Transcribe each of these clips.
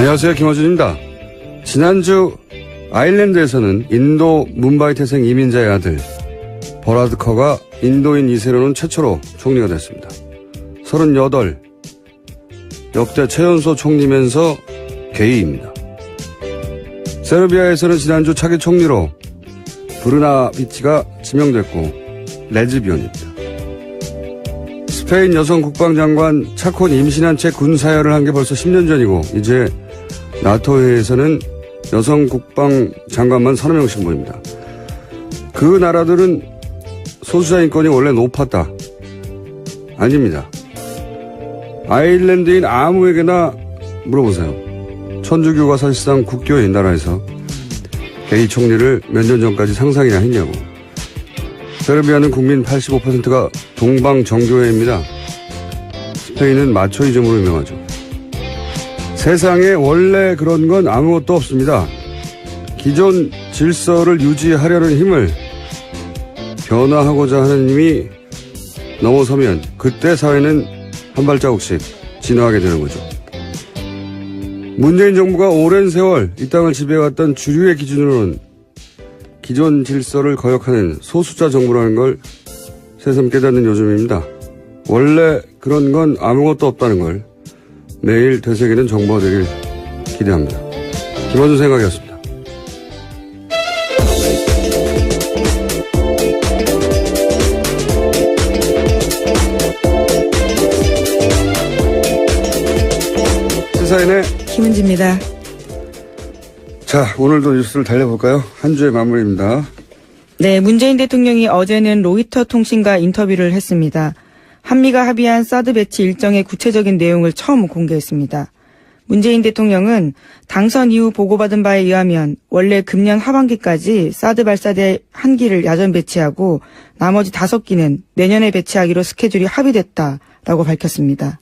안녕하세요. 김어준입니다. 지난주 아일랜드에서는 인도 뭄바이 태생 이민자의 아들 버라드 커가 인도인 2세로는 최초로 총리가 됐습니다. 38, 역대 최연소 총리면서 게이입니다. 세르비아에서는 지난주 차기 총리로 브르나비치가 지명됐고 레즈비언입니다. 스페인 여성 국방장관 차콘 임신한 채 군사열을 한 게 벌써 10년 전이고 이제 나토회에서는 여성 국방장관만 30명씩 모입니다. 그 나라들은 소수자 인권이 원래 높았다. 아닙니다. 아일랜드인 아무에게나 물어보세요. 천주교가 사실상 국교인 나라에서 게이 총리를 몇 년 전까지 상상이나 했냐고. 세르비아는 국민 85%가 동방 정교회입니다. 스페인은 마초이즘으로 유명하죠. 세상에 원래 그런 건 아무것도 없습니다. 기존 질서를 유지하려는 힘을 변화하고자 하는 힘이 넘어서면 그때 사회는 한 발자국씩 진화하게 되는 거죠. 문재인 정부가 오랜 세월 이 땅을 지배해왔던 주류의 기준으로는 기존 질서를 거역하는 소수자 정부라는 걸 새삼 깨닫는 요즘입니다. 원래 그런 건 아무것도 없다는 걸 매일 되새기는 정부가 되길 기대합니다. 김어준 생각이었습니다. 시사인의 김은지입니다. 자, 오늘도 뉴스를 달려볼까요? 한 주의 마무리입니다. 네, 문재인 대통령이 어제는 로이터 통신과 인터뷰를 했습니다. 한미가 합의한 사드 배치 일정의 구체적인 내용을 처음 공개했습니다. 문재인 대통령은 당선 이후 보고받은 바에 의하면 원래 금년 하반기까지 사드 발사대 1기를 야전 배치하고 나머지 5기는 내년에 배치하기로 스케줄이 합의됐다라고 밝혔습니다.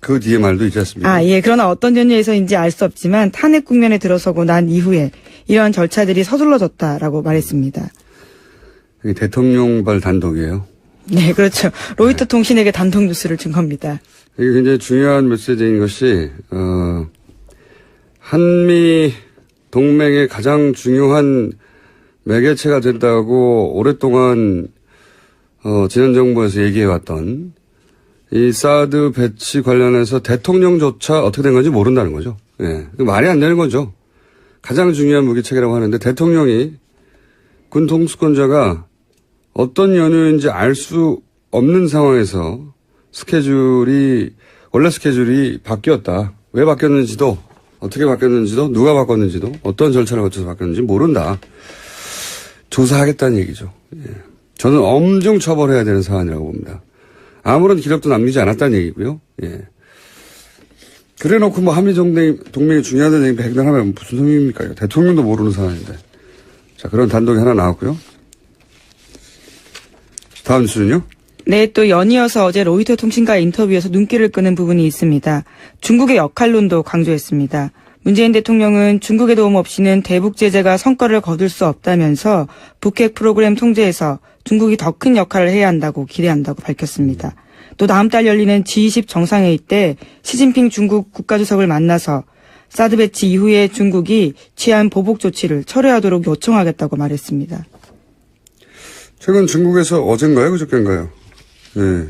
그 뒤에 말도 있지 않습니까? 예. 그러나 어떤 전유에서인지 알 수 없지만 탄핵 국면에 들어서고 난 이후에 이러한 절차들이 서둘러졌다라고 말했습니다. 이게 대통령발 단독이에요. 네, 그렇죠. 로이터 통신에게 단독 뉴스를 준 겁니다. 이게 굉장히 중요한 메시지인 것이 한미 동맹의 가장 중요한 매개체가 된다고 오랫동안 지난 정부에서 얘기해왔던 이 사드 배치 관련해서 대통령조차 어떻게 된 건지 모른다는 거죠. 예, 말이 안 되는 거죠. 가장 중요한 무기체계라고 하는데 대통령이 군 통수권자가 어떤 연유인지 알 수 없는 상황에서 원래 스케줄이 바뀌었다. 왜 바뀌었는지도, 어떻게 바뀌었는지도, 누가 바꿨는지도, 어떤 절차를 거쳐서 바뀌었는지 모른다. 조사하겠다는 얘기죠. 예. 저는 엄중 처벌해야 되는 사안이라고 봅니다. 아무런 기록도 남기지 않았다는 얘기고요. 예. 그래 놓고 한미 동맹이 중요하다는 얘기 백날하면 무슨 소용입니까? 대통령도 모르는 사안인데. 자, 그런 단독이 하나 나왔고요. 다음 뉴스는요? 네, 또 연이어서 어제 로이터 통신과 인터뷰에서 눈길을 끄는 부분이 있습니다. 중국의 역할론도 강조했습니다. 문재인 대통령은 중국의 도움 없이는 대북 제재가 성과를 거둘 수 없다면서 북핵 프로그램 통제에서 중국이 더 큰 역할을 해야 한다고 기대한다고 밝혔습니다. 또 다음 달 열리는 G20 정상회의 때 시진핑 중국 국가주석을 만나서 사드 배치 이후에 중국이 취한 보복 조치를 철회하도록 요청하겠다고 말했습니다. 최근 중국에서 어젠가요? 그저께인가요? 네.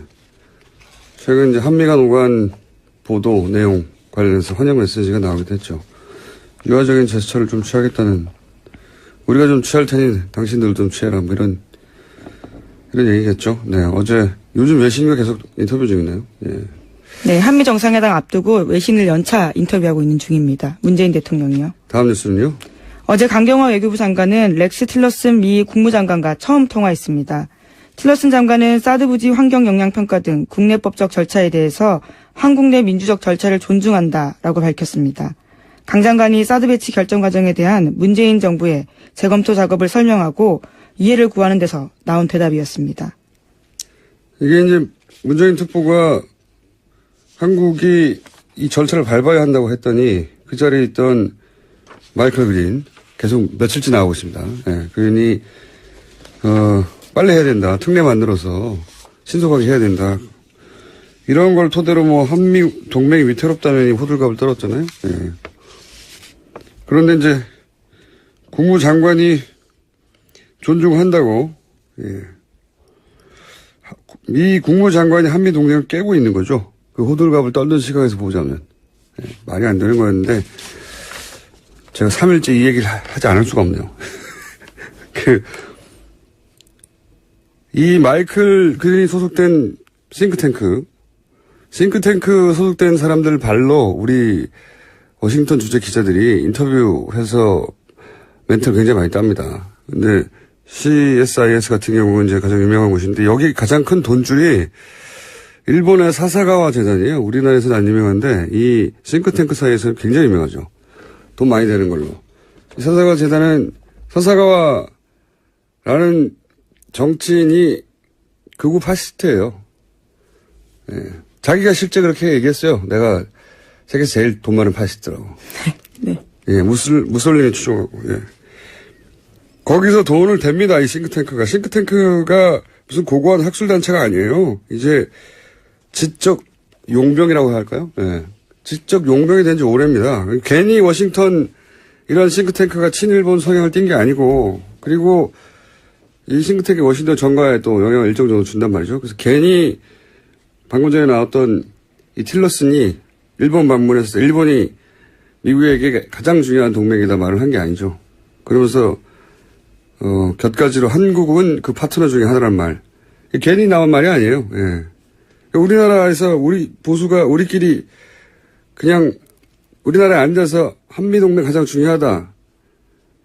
최근 이제 한미 간 오간 보도 내용 관련해서 환영 메시지가 나오기도 했죠. 유화적인 제스처를 좀 취하겠다는, 우리가 좀 취할 테니 당신들 좀 취해라, 뭐 이런 얘기겠죠. 네. 어제, 요즘 외신과 계속 인터뷰 중이네요. 예. 네. 한미 정상회담 앞두고 외신을 연차 인터뷰하고 있는 중입니다. 문재인 대통령이요. 다음 뉴스는요? 어제 강경화 외교부 장관은 렉스 틸러슨 미 국무장관과 처음 통화했습니다. 틸러슨 장관은 사드 부지 환경 영향 평가 등 국내법적 절차에 대해서 한국 내 민주적 절차를 존중한다라고 밝혔습니다. 강 장관이 사드 배치 결정 과정에 대한 문재인 정부의 재검토 작업을 설명하고 이해를 구하는 데서 나온 대답이었습니다. 이게 이제 문재인 특보가 한국이 이 절차를 밟아야 한다고 했더니 그 자리에 있던 마이클 그린 계속 며칠째 나오고 있습니다. 예, 그러니 빨리 해야 된다. 특례 만들어서 신속하게 해야 된다. 이런 걸 토대로 뭐 한미 동맹이 위태롭다는 호들갑을 떨었잖아요. 예. 그런데 이제 국무장관이 존중한다고, 예. 미 국무장관이 한미 동맹을 깨고 있는 거죠. 그 호들갑을 떨던 시각에서 보자면. 예. 말이 안 되는 거였는데, 제가 3일째 이 얘기를 하지 않을 수가 없네요. 이 마이클 그린이 소속된 싱크탱크 소속된 사람들 발로 우리 워싱턴 주재 기자들이 인터뷰해서 멘트를 굉장히 많이 땁니다. 근데 CSIS 같은 경우는 이제 가장 유명한 곳인데 여기 가장 큰 돈줄이 일본의 사사가와 재단이에요. 우리나라에서는 안 유명한데 이 싱크탱크 사이에서는 굉장히 유명하죠. 돈 많이 되는 걸로. 이 사사가와 재단은 사사가와라는 정치인이 극우 파시스트예요. 예. 자기가 실제 그렇게 얘기했어요. 내가 세계에서 제일 돈 많은 파시스트라고. 네. 예, 무솔리니 추종하고. 예. 거기서 돈을 댑니다. 이 싱크탱크가. 싱크탱크가 무슨 고고한 학술단체가 아니에요. 이제 지적 용병이라고 할까요? 예. 지적 용병이 된 지 오래입니다. 괜히 워싱턴 이런 싱크탱크가 친일본 성향을 띈 게 아니고, 그리고 이 싱크탱크 워싱턴 정가에 또 영향을 일정 정도 준단 말이죠. 그래서 괜히 방금 전에 나왔던 이 틸러슨이 일본 방문해서 일본이 미국에게 가장 중요한 동맹이다 말을 한 게 아니죠. 그러면서 곁가지로 한국은 그 파트너 중에 하나란 말. 괜히 나온 말이 아니에요. 예. 우리나라에서 우리 보수가 우리끼리 그냥 우리나라에 앉아서 한미동맹 가장 중요하다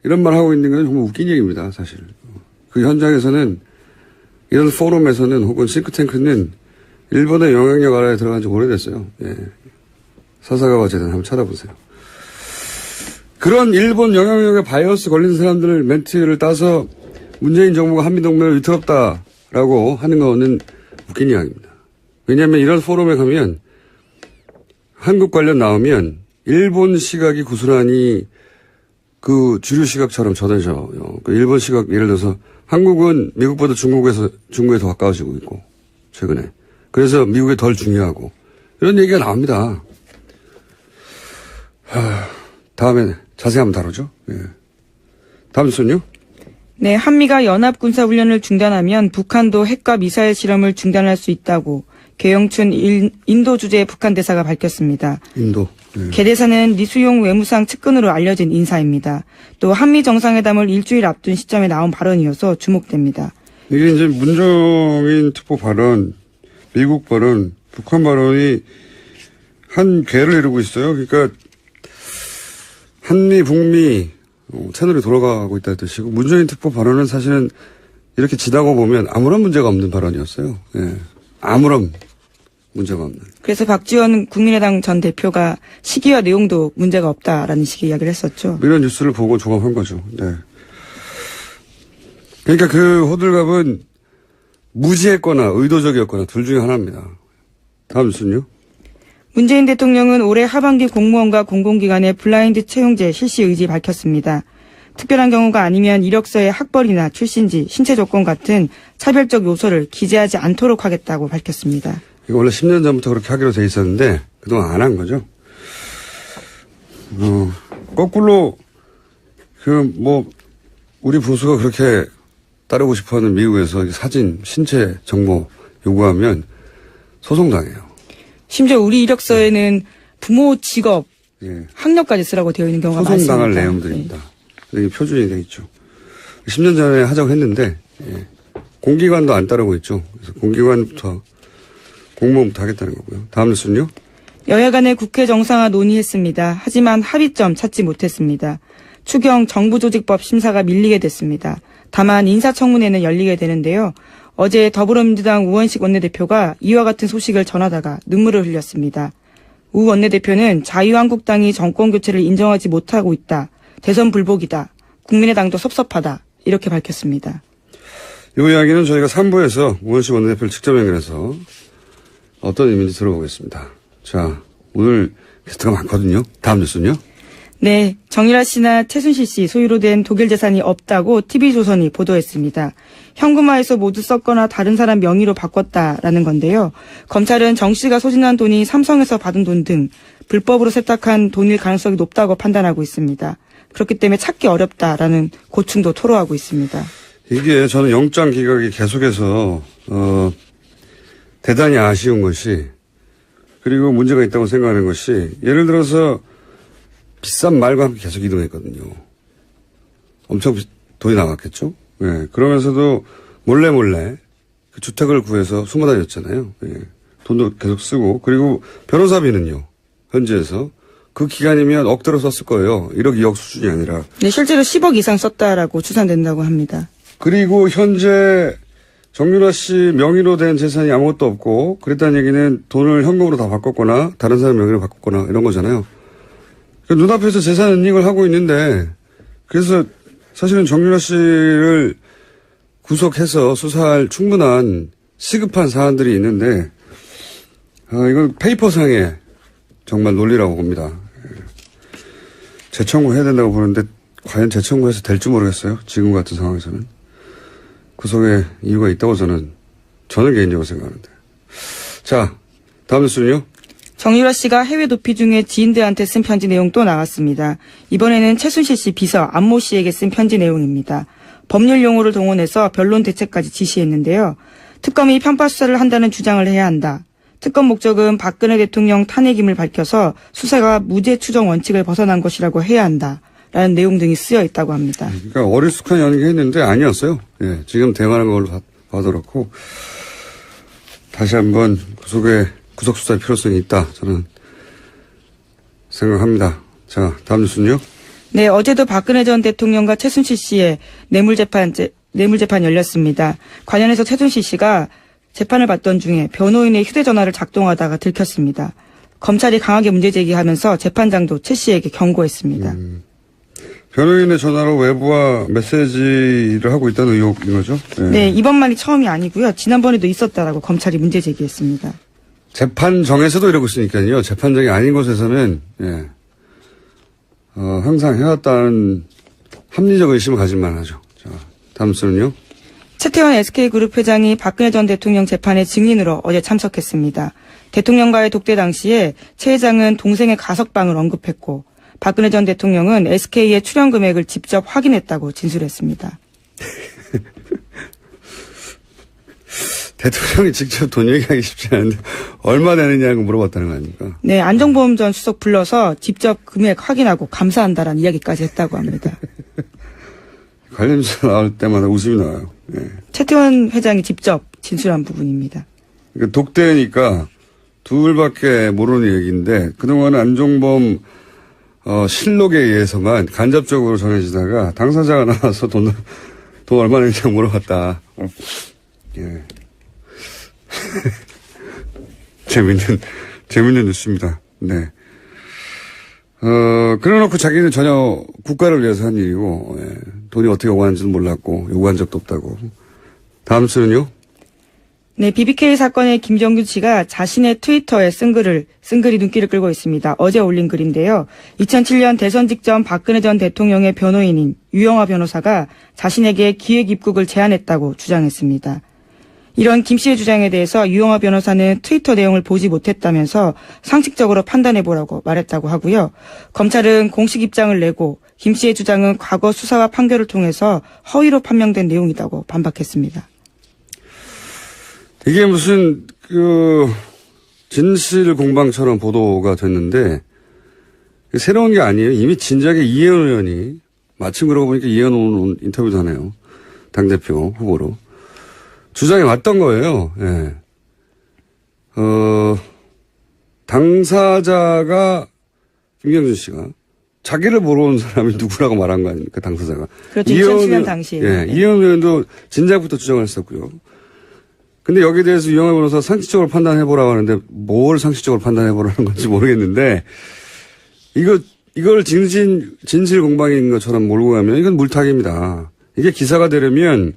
이런 말 하고 있는 건 정말 웃긴 얘기입니다. 사실. 그 현장에서는 이런 포럼에서는 혹은 싱크탱크는 일본의 영향력 아래에 들어간 지 오래됐어요. 예. 사사가와 재단 한번 찾아보세요. 그런 일본 영향력에 바이어스 걸린 사람들 멘트를 따서 문재인 정부가 한미동맹을 위태롭다라고 하는 거는 웃긴 이야기입니다. 왜냐하면 이런 포럼에 가면 한국 관련 나오면 일본 시각이 고스란히 그 주류 시각처럼 전해져요. 그 일본 시각 예를 들어서 한국은 미국보다 중국에 더 가까워지고 있고 최근에. 그래서 미국에 덜 중요하고 이런 얘기가 나옵니다. 다음에 자세히 한번 다루죠. 예. 다음 순요. 네, 한미가 연합군사훈련을 중단하면 북한도 핵과 미사일 실험을 중단할 수 있다고 계영춘 인도 주재 북한 대사가 밝혔습니다. 인도. 예. 개 대사는 리수용 외무상 측근으로 알려진 인사입니다. 또 한미 정상회담을 일주일 앞둔 시점에 나온 발언이어서 주목됩니다. 이게 이제 문정인 특보 발언, 미국 발언, 북한 발언이 한 궤를 이루고 있어요. 그러니까 한미, 북미 채널이 돌아가고 있다는 뜻이고 문정인 특보 발언은 사실은 이렇게 지나고 보면 아무런 문제가 없는 발언이었어요. 예. 아무런 문제가 없는. 그래서 박지원 국민의당 전 대표가 시기와 내용도 문제가 없다라는 식의 이야기를 했었죠. 이런 뉴스를 보고 종합한 거죠. 네. 그러니까 그 호들갑은 무지했거나 의도적이었거나 둘 중에 하나입니다. 다음 뉴스는요. 문재인 대통령은 올해 하반기 공무원과 공공기관의 블라인드 채용제 실시 의지 밝혔습니다. 특별한 경우가 아니면 이력서에 학벌이나 출신지, 신체 조건 같은 차별적 요소를 기재하지 않도록 하겠다고 밝혔습니다. 이거 원래 10년 전부터 그렇게 하기로 돼 있었는데 그동안 안 한 거죠. 거꾸로 우리 보수가 그렇게 따르고 싶어하는 미국에서 사진, 신체 정보 요구하면 소송당해요. 심지어 우리 이력서에는 부모 직업, 예. 학력까지 쓰라고 되어 있는 경우가 많습니다. 소송당할 내용들입니다. 이게 표준이 돼 있죠. 10년 전에 하자고 했는데 예. 공기관도 안 따르고 있죠. 그래서 공기관부터 공무원부터 하겠다는 거고요. 다음 뉴스는요. 여야 간의 국회 정상화 논의했습니다. 하지만 합의점 찾지 못했습니다. 추경 정부조직법 심사가 밀리게 됐습니다. 다만 인사청문회는 열리게 되는데요. 어제 더불어민주당 우원식 원내대표가 이와 같은 소식을 전하다가 눈물을 흘렸습니다. 우 원내대표는 자유한국당이 정권교체를 인정하지 못하고 있다. 대선 불복이다. 국민의당도 섭섭하다. 이렇게 밝혔습니다. 이 이야기는 저희가 3부에서 우원식 원내대표를 직접 연결해서 어떤 의미인지 들어보겠습니다. 자, 오늘 게스트가 많거든요. 다음 뉴스는요. 네, 정유라 씨나 최순실 씨 소유로 된 독일 재산이 없다고 TV조선이 보도했습니다. 현금화해서 모두 썼거나 다른 사람 명의로 바꿨다라는 건데요. 검찰은 정 씨가 소진한 돈이 삼성에서 받은 돈 등 불법으로 세탁한 돈일 가능성이 높다고 판단하고 있습니다. 그렇기 때문에 찾기 어렵다라는 고충도 토로하고 있습니다. 이게 저는 영장 기각이 계속해서 대단히 아쉬운 것이, 그리고 문제가 있다고 생각하는 것이, 예를 들어서 비싼 말과 함께 계속 이동했거든요. 엄청 돈이 나갔겠죠. 예, 그러면서도 몰래 그 주택을 구해서 숨어 다녔잖아요. 예, 돈도 계속 쓰고, 그리고 변호사비는요, 현지에서 그 기간이면 억대로 썼을 거예요. 1억, 2억 수준이 아니라. 네, 실제로 10억 이상 썼다라고 추산된다고 합니다. 그리고 현재 정유라 씨 명의로 된 재산이 아무것도 없고, 그랬다는 얘기는 돈을 현금으로 다 바꿨거나 다른 사람 명의로 바꿨거나 이런 거잖아요. 그러니까 눈앞에서 재산 은닉을 하고 있는데, 그래서 사실은 정유라 씨를 구속해서 수사할 충분한 시급한 사안들이 있는데, 이건 페이퍼상의 정말 논리라고 봅니다. 재청구해야 된다고 보는데 과연 재청구해서 될지 모르겠어요. 지금 같은 상황에서는. 구속에 이유가 있다고 저는 개인적으로 생각하는데. 자, 다음 뉴스는요. 정유라 씨가 해외 도피 중에 지인들한테 쓴 편지 내용 또 나왔습니다. 이번에는 최순실 씨 비서 안모 씨에게 쓴 편지 내용입니다. 법률 용어를 동원해서 변론 대책까지 지시했는데요. 특검이 편파 수사를 한다는 주장을 해야 한다. 특검 목적은 박근혜 대통령 탄핵임을 밝혀서 수사가 무죄 추정 원칙을 벗어난 것이라고 해야 한다. 라는 내용 등이 쓰여 있다고 합니다. 그러니까 어리숙한 연기했는데 아니었어요. 예, 지금 대응하는 걸로 봐도 그렇고, 다시 한번 구속 수사의 필요성이 있다. 저는 생각합니다. 자, 다음 뉴스는요. 네, 어제도 박근혜 전 대통령과 최순실 씨의 뇌물재판 열렸습니다. 관련해서 최순실 씨가 재판을 받던 중에 변호인의 휴대전화를 작동하다가 들켰습니다. 검찰이 강하게 문제제기하면서 재판장도 최 씨에게 경고했습니다. 변호인의 전화로 외부와 메시지를 하고 있다는 의혹인 거죠? 네, 이번만이 처음이 아니고요. 지난번에도 있었다라고 검찰이 문제제기했습니다. 재판정에서도 이러고 있으니까요. 재판정이 아닌 곳에서는 항상 해왔다는 합리적 의심을 가질만 하죠. 자, 다음 뉴스는요. 최태원 SK그룹 회장이 박근혜 전 대통령 재판에 증인으로 어제 참석했습니다. 대통령과의 독대 당시에 최 회장은 동생의 가석방을 언급했고, 박근혜 전 대통령은 SK의 출연 금액을 직접 확인했다고 진술했습니다. 대통령이 직접 돈 얘기하기 쉽지 않은데 얼마 되느냐고 물어봤다는 거 아닙니까? 네, 안종범 전 수석 불러서 직접 금액 확인하고 감사한다라는 이야기까지 했다고 합니다. 관련 뉴스 나올 때마다 웃음이 나와요. 네. 최태원 회장이 직접 진술한 부분입니다. 그러니까 독대니까 둘밖에 모르는 얘기인데, 그동안 안종범 실록에 의해서만 간접적으로 전해지다가 당사자가 나와서 돈 얼마나 있냐고 물어봤다. 예. 재밌는 뉴스입니다. 네. 그래놓고 자기는 전혀 국가를 위해서 한 일이고, 예. 돈이 어떻게 오가는지는 몰랐고, 요구한 적도 없다고. 다음 수는요? 네, BBK 사건의 김정균 씨가 자신의 트위터에 쓴 글이 눈길을 끌고 있습니다. 어제 올린 글인데요. 2007년 대선 직전 박근혜 전 대통령의 변호인인 유영하 변호사가 자신에게 기획 입국을 제안했다고 주장했습니다. 이런 김 씨의 주장에 대해서 유영하 변호사는 트위터 내용을 보지 못했다면서 상식적으로 판단해보라고 말했다고 하고요. 검찰은 공식 입장을 내고 김 씨의 주장은 과거 수사와 판결을 통해서 허위로 판명된 내용이라고 반박했습니다. 이게 무슨 진실 공방처럼 보도가 됐는데 새로운 게 아니에요. 이미 진작에 이혜원 의원이, 마침 그러고 보니까 이혜원 의원 인터뷰도 하네요. 당대표 후보로 주장해 왔던 거예요. 예. 당사자가 김경준 씨가 자기를 보러 온 사람이 누구라고 말한 거 아닙니까, 당사자가. 그렇죠. 2007년 당시에. 예, 이혜원 의원도 진작부터 주장을 했었고요. 근데 여기에 대해서 유영하 변호사 상식적으로 판단해보라고 하는데 뭘 상식적으로 판단해보라는 건지 모르겠는데, 이걸 진실 공방인 것처럼 몰고 가면 이건 물타기입니다. 이게 기사가 되려면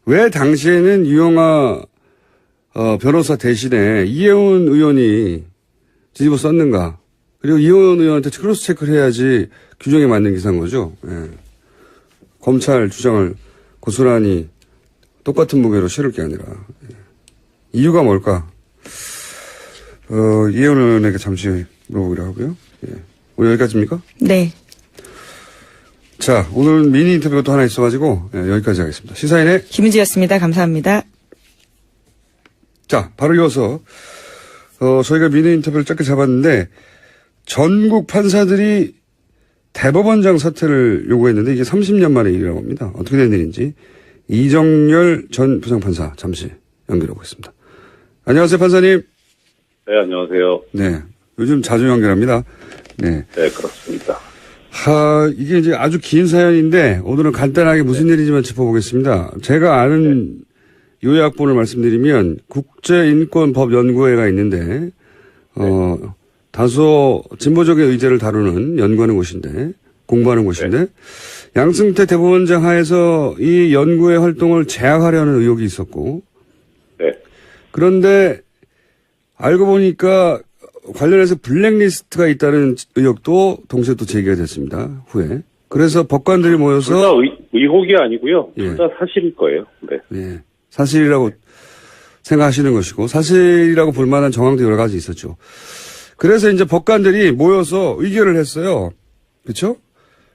왜 당시에는 유영하 변호사 대신에 이혜원 의원이 뒤집어 썼는가. 그리고 이원 의원한테 크로스 체크를 해야지 규정에 맞는 기사인 거죠. 예. 검찰 주장을 고스란히 똑같은 무게로 실을 게 아니라. 예. 이유가 뭘까? 이원 의원에게 잠시 물어보기로 하고요. 예. 오늘 여기까지입니까? 네. 자, 오늘 미니 인터뷰가 또 하나 있어가지고 예, 여기까지 하겠습니다. 시사인의 김은지였습니다. 감사합니다. 자, 바로 이어서 저희가 미니 인터뷰를 짧게 잡았는데 전국 판사들이 대법원장 사퇴를 요구했는데 이게 30년 만의 일이라고 합니다. 어떻게 된 일인지 이정열 전 부장판사 잠시 연결하고 있습니다. 안녕하세요, 판사님. 네, 안녕하세요. 네, 요즘 자주 연결합니다. 네. 네, 그렇습니다. 이게 이제 아주 긴 사연인데 오늘은 간단하게 무슨 일인지만 짚어보겠습니다. 제가 아는 요약본을 말씀드리면 국제인권법연구회가 있는데 다소 진보적인 의제를 다루는 연구하는 곳인데 공부하는 곳인데 양승태 대법원장 하에서 이 연구회 활동을 제약하려는 의혹이 있었고 네. 그런데 알고 보니까 관련해서 블랙리스트가 있다는 의혹도 동시에 또 제기가 됐습니다. 후에. 그래서 법관들이 모여서 둘 다 의혹이 아니고요. 예. 둘 다 사실일 거예요. 네. 예, 사실이라고 생각하시는 것이고 사실이라고 볼 만한 정황도 여러 가지 있었죠. 그래서 이제 법관들이 모여서 의결을 했어요. 그렇죠?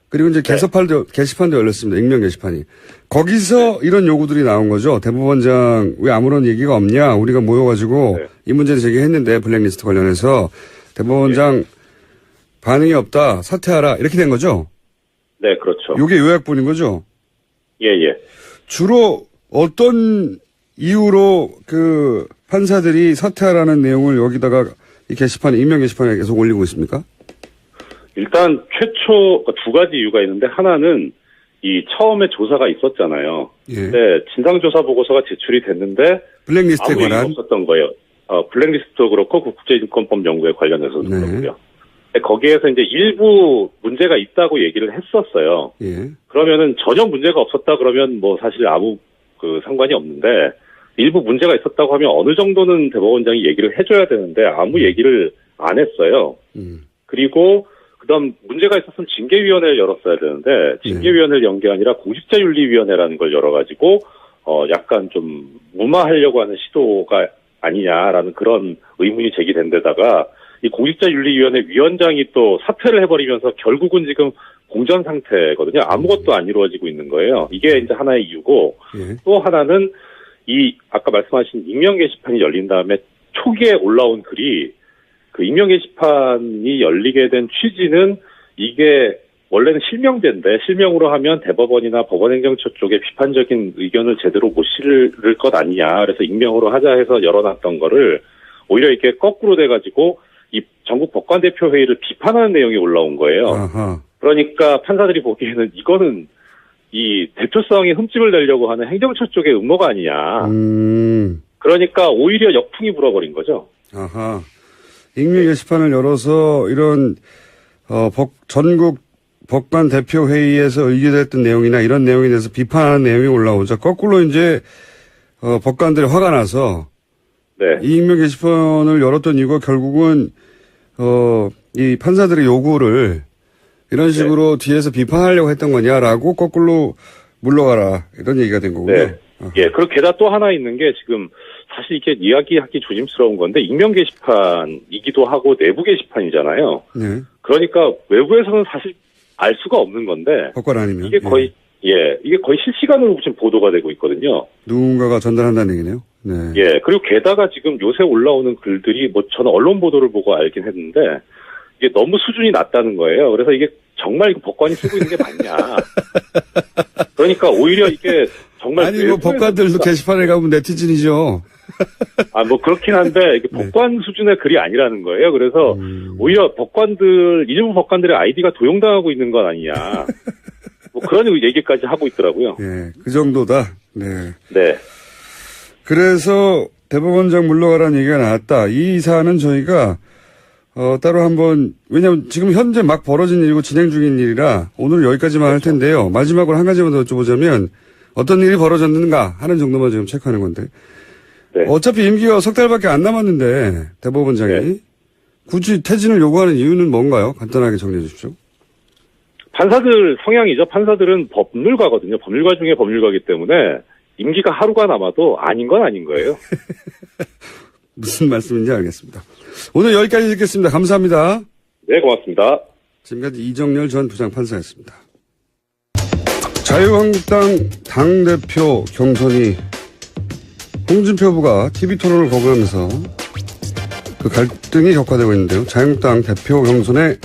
그리고 이제 게시판도 열렸습니다. 익명 게시판이. 거기서 이런 요구들이 나온 거죠. 대법원장 왜 아무런 얘기가 없냐. 우리가 모여가지고 이 문제를 제기했는데 블랙리스트 관련해서 대법원장 반응이 없다. 사퇴하라. 이렇게 된 거죠. 네, 그렇죠. 요게 요약본인 거죠. 예, 예. 주로 어떤 이유로 그 판사들이 사퇴하라는 내용을 여기다가 이 게시판에, 익명 게시판에 계속 올리고 있습니까? 일단 최초 두 가지 이유가 있는데 하나는 이 처음에 조사가 있었잖아요. 예. 네, 진상조사 보고서가 제출이 됐는데 블랙리스트에 아무 얘기가 관한. 없었던 거예요. 블랙리스트도 그렇고 국제인권법 연구에 관련해서도 네. 그렇고요. 거기에서 이제 일부 문제가 있다고 얘기를 했었어요. 예. 그러면은 전혀 문제가 없었다 그러면 뭐 사실 아무 상관이 없는데 일부 문제가 있었다고 하면 어느 정도는 대법원장이 얘기를 해줘야 되는데 아무 얘기를 안 했어요. 그리고 그다음 문제가 있었으면 징계위원회를 열었어야 되는데 징계위원회를 연 게 아니라 공직자윤리위원회라는 걸 열어가지고 약간 좀 무마하려고 하는 시도가 아니냐라는 그런 의문이 제기된 데다가 이 공직자윤리위원회 위원장이 또 사퇴를 해버리면서 결국은 지금 공전 상태거든요. 아무것도 안 이루어지고 있는 거예요. 이게 이제 하나의 이유고 예. 또 하나는 이 아까 말씀하신 익명 게시판이 열린 다음에 초기에 올라온 글이 그 익명 게시판이 열리게 된 취지는 이게 원래는 실명제인데 실명으로 하면 대법원이나 법원행정처 쪽에 비판적인 의견을 제대로 못 실을 것 아니냐. 그래서 익명으로 하자 해서 열어놨던 거를 오히려 이렇게 거꾸로 돼가지고 이 전국 법관대표회의를 비판하는 내용이 올라온 거예요. 아하. 그러니까 판사들이 보기에는 이거는 이 대표성에 흠집을 내려고 하는 행정처 쪽의 음모가 아니냐. 그러니까 오히려 역풍이 불어버린 거죠. 아하. 익명 게시판을 열어서 이런 전국 법관 대표 회의에서 의결됐던 내용이나 이런 내용에 대해서 비판하는 내용이 올라오자 거꾸로 이제 법관들이 화가 나서 네. 이 익명 게시판을 열었던 이유가 결국은 이 판사들의 요구를 이런 식으로 뒤에서 비판하려고 했던 거냐라고 거꾸로 물러가라 이런 얘기가 된 거군요. 네. 예. 그리고 게다가 또 하나 있는 게 지금 사실 이게 이야기하기 조심스러운 건데 익명 게시판이기도 하고 내부 게시판이잖아요. 네. 그러니까 외부에서는 사실 알 수가 없는 건데 법관 아니면 이게 거의 이게 거의 실시간으로 지금 보도가 되고 있거든요. 누군가가 전달한다는 얘기네요. 네. 예. 그리고 게다가 지금 요새 올라오는 글들이 뭐 저는 언론 보도를 보고 알긴 했는데 이게 너무 수준이 낮다는 거예요. 그래서 이게 정말 이거 법관이 쓰고 있는 게 맞냐. 그러니까 오히려 이게 정말 아니 뭐 법관들도 게시판에 가면 네티즌이죠. 뭐 그렇긴 한데 이게 법관 수준의 글이 아니라는 거예요. 그래서 오히려 일부 법관들의 아이디가 도용당하고 있는 건 아니냐. 뭐 그런 얘기까지 하고 있더라고요. 예, 그 정도다. 네. 네. 그래서 대법원장 물러가라는 얘기가 나왔다. 이 사안은 저희가 따로 한번 왜냐하면 지금 현재 막 벌어진 일이고 진행 중인 일이라 오늘 여기까지만 할 텐데요. 마지막으로 한 가지만 더 여쭤보자면 어떤 일이 벌어졌는가 하는 정도만 지금 체크하는 건데 네. 어차피 임기가 석 달밖에 안 남았는데 대법원장이 굳이 퇴진을 요구하는 이유는 뭔가요? 간단하게 정리해 주십시오. 판사들 성향이죠. 판사들은 법률가거든요. 법률가 중에 법률가이기 때문에 임기가 하루가 남아도 아닌 건 아닌 거예요. 무슨 말씀인지 알겠습니다. 오늘 여기까지 듣겠습니다. 감사합니다. 네, 고맙습니다. 지금까지 이정열 전 부장판사였습니다. 자유한국당 당대표 경선이 홍준표 후보가 TV토론을 거부하면서 그 갈등이 격화되고 있는데요. 자유한국당 대표 경선의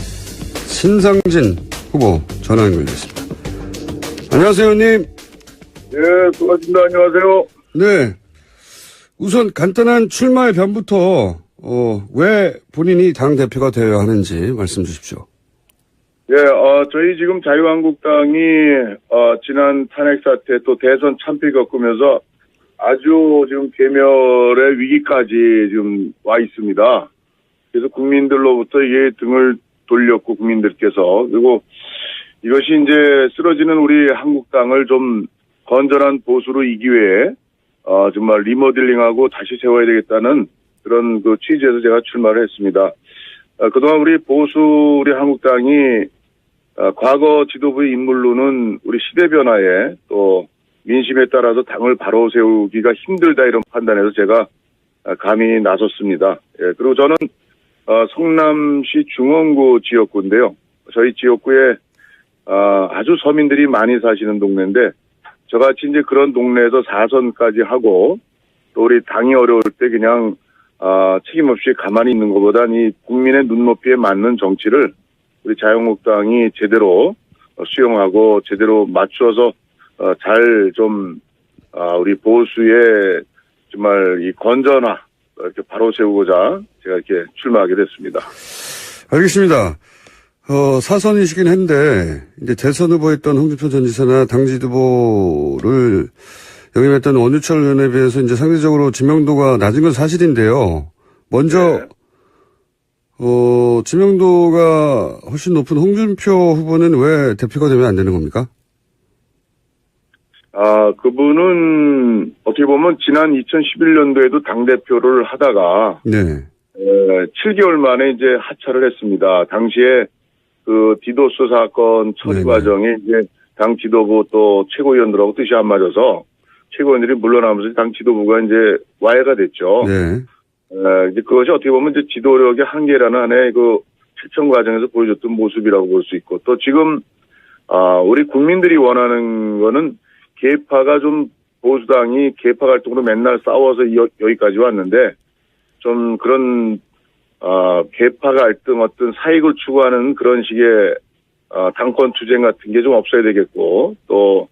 신상진 후보 전화 연결됐습니다. 안녕하세요, 의원님. 네, 수고하십니다. 안녕하세요. 네. 우선 간단한 출마의 변부터 왜 본인이 당대표가 되어야 하는지 말씀 주십시오. 예, 저희 지금 자유한국당이 지난 탄핵 사태 또 대선 참패 겪으면서 아주 지금 괴멸의 위기까지 지금 와 있습니다. 그래서 국민들로부터 이게 등을 돌렸고 국민들께서 그리고 이것이 이제 쓰러지는 우리 한국당을 좀 건전한 보수로 이기 위해 정말 리모델링하고 다시 세워야 되겠다는 그런 그 취지에서 제가 출마를 했습니다. 그동안 우리 보수 우리 한국당이 과거 지도부의 인물로는 우리 시대 변화에 또 민심에 따라서 당을 바로 세우기가 힘들다 이런 판단에서 제가 감히 나섰습니다. 예, 그리고 저는 성남시 중원구 지역구인데요. 저희 지역구에 아주 서민들이 많이 사시는 동네인데 저같이 이제 그런 동네에서 4선까지 하고 또 우리 당이 어려울 때 그냥 책임 없이 가만히 있는 것보단 이 국민의 눈높이에 맞는 정치를 우리 자유한국당이 제대로 수용하고 제대로 맞추어서 잘 좀 우리 보수의 정말 이 건전화 이렇게 바로 세우고자 제가 이렇게 출마하게 됐습니다. 알겠습니다. 사선이시긴 한데 이제 대선 후보였던 홍준표 전 지사나 당 지도부를 역임했던 원유철 의원에 비해서 이제 상대적으로 지명도가 낮은 건 사실인데요. 먼저 지명도가 훨씬 높은 홍준표 후보는 왜 대표가 되면 안 되는 겁니까? 그분은 어떻게 보면 지난 2011년도에도 당대표를 하다가 네. 7개월 만에 이제 하차를 했습니다. 당시에 그 디도스 사건 처리 네네. 과정에 이제 당 지도부 또 최고위원들하고 뜻이 안 맞아서 최고위원들이 물러나면서 당 지도부가 이제 와해가 됐죠. 네. 이제 그것이 어떻게 보면 이제 지도력의 한계라는 하나의 그 실천 과정에서 보여줬던 모습이라고 볼 수 있고 또 지금 우리 국민들이 원하는 거는 계파가 좀 보수당이 계파 갈등으로 맨날 싸워서 여기까지 왔는데 좀 그런 계파 갈등 어떤 사익을 추구하는 그런 식의 당권 투쟁 같은 게 좀 없어야 되겠고 또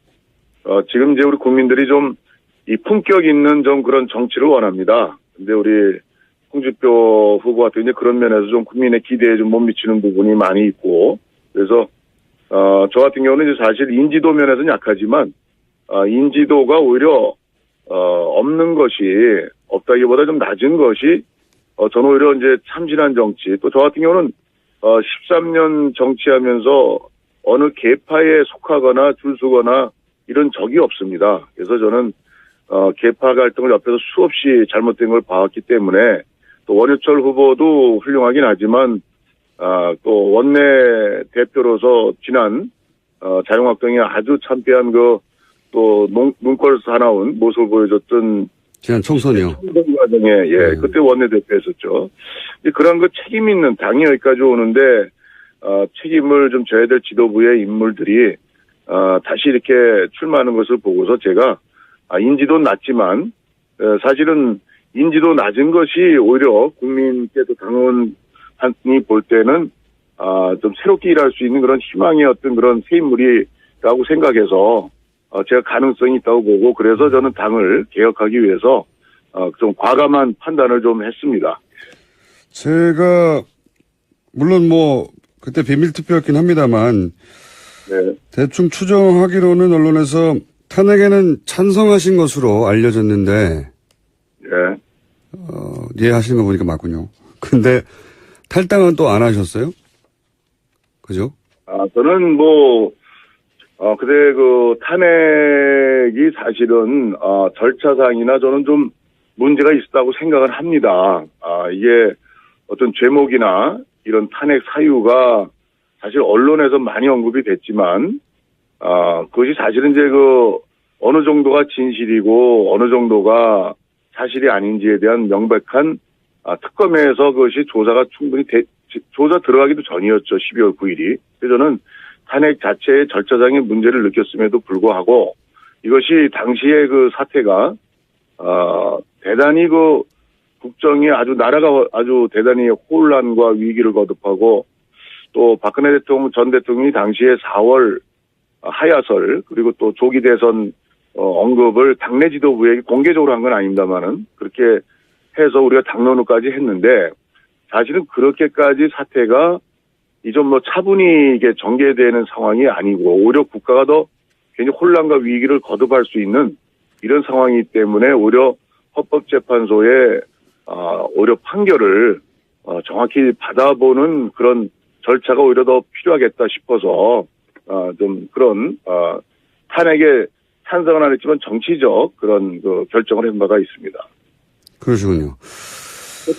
지금 이제 우리 국민들이 좀 이 품격 있는 좀 그런 정치를 원합니다. 근데 우리 홍준표 후보 같은 이제 그런 면에서 좀 국민의 기대에 좀 못 미치는 부분이 많이 있고 그래서 저 같은 경우는 이제 사실 인지도 면에서는 약하지만 인지도가 오히려 없는 것이 없다기보다 좀 낮은 것이 저는 오히려 이제 참신한 정치 또 저 같은 경우는 13년 정치하면서 어느 계파에 속하거나 줄서거나 이런 적이 없습니다. 그래서 저는 계파 갈등을 옆에서 수없이 잘못된 걸 봐왔기 때문에 또 원유철 후보도 훌륭하긴 하지만 또 원내 대표로서 지난 자유한국당이 아주 참패한 그 또 눈꼴 사나운 모습을 보여줬던 지난 총선이요. 총선 과정에 그때 원내 대표였었죠. 그런 그 책임 있는 당이 여기까지 오는데 책임을 좀 져야 될 지도부의 인물들이 다시 이렇게 출마하는 것을 보고서 제가 인지도는 낮지만 사실은 인지도 낮은 것이 오히려 국민께도 당원이 볼 때는 좀 새롭게 일할 수 있는 그런 희망의 어떤 그런 새 인물이라고 생각해서 제가 가능성이 있다고 보고 그래서 저는 당을 개혁하기 위해서 좀 과감한 판단을 좀 했습니다. 제가 물론 뭐 그때 비밀 투표였긴 합니다만 네. 대충 추정하기로는 언론에서 탄핵에는 찬성하신 것으로 알려졌는데 예. 이해하시는 거 보니까 맞군요. 근데 탈당은 또 안 하셨어요? 그죠? 저는 뭐 그때 그 탄핵이 사실은 절차상이나 저는 좀 문제가 있었다고 생각을 합니다. 이게 어떤 죄목이나 이런 탄핵 사유가 사실 언론에서 많이 언급이 됐지만, 그것이 사실은 이제 어느 정도가 진실이고 어느 정도가 사실이 아닌지에 대한 명백한 특검에서 그것이 조사가 충분히 조사 들어가기도 전이었죠. 12월 9일이. 그래서 저는 탄핵 자체의 절차상의 문제를 느꼈음에도 불구하고 이것이 당시의 그 사태가 대단히 국정이 나라가 아주 대단히 혼란과 위기를 거듭하고 또 박근혜 전 대통령이 당시에 4월 하야설 그리고 또 조기 대선 언급을 당내 지도부에게 공개적으로 한 건 아닙니다만은 그렇게 해서 우리가 당론을까지 했는데 사실은 그렇게까지 사태가 이좀 차분히 이게 전개되는 상황이 아니고 오히려 국가가 더 괜히 혼란과 위기를 거듭할 수 있는 이런 상황이기 때문에 오히려 헌법재판소의 오히려 판결을 정확히 받아보는 그런 절차가 오히려 더 필요하겠다 싶어서 좀 그런 탄핵에 찬성은 안 했지만 정치적 그런 결정을 한 바가 있습니다. 그러시군요.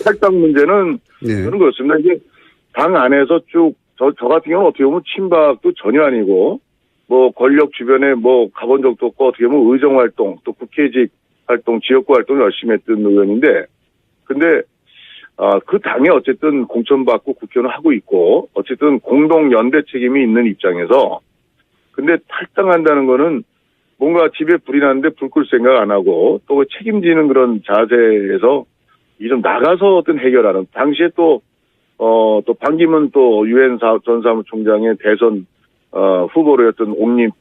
탈당 문제는 네. 저는 그렇습니다. 이게 당 안에서 쭉 저 같은 경우는 어떻게 보면 친박도 전혀 아니고 권력 주변에 가본 적도 없고 어떻게 보면 의정 활동 또 국회직 활동 지역구 활동 열심히 했던 의원인데 근데 그 당에 어쨌든 공천받고 국회의원을 하고 있고 어쨌든 공동 연대 책임이 있는 입장에서 근데 탈당한다는 거는 뭔가 집에 불이 났는데 불 끌 생각 안 하고 또 책임지는 그런 자세에서 좀 나가서 어떤 해결하는 당시에 또 반기문 또 유엔 전 사무총장의 대선 후보로였던 옹립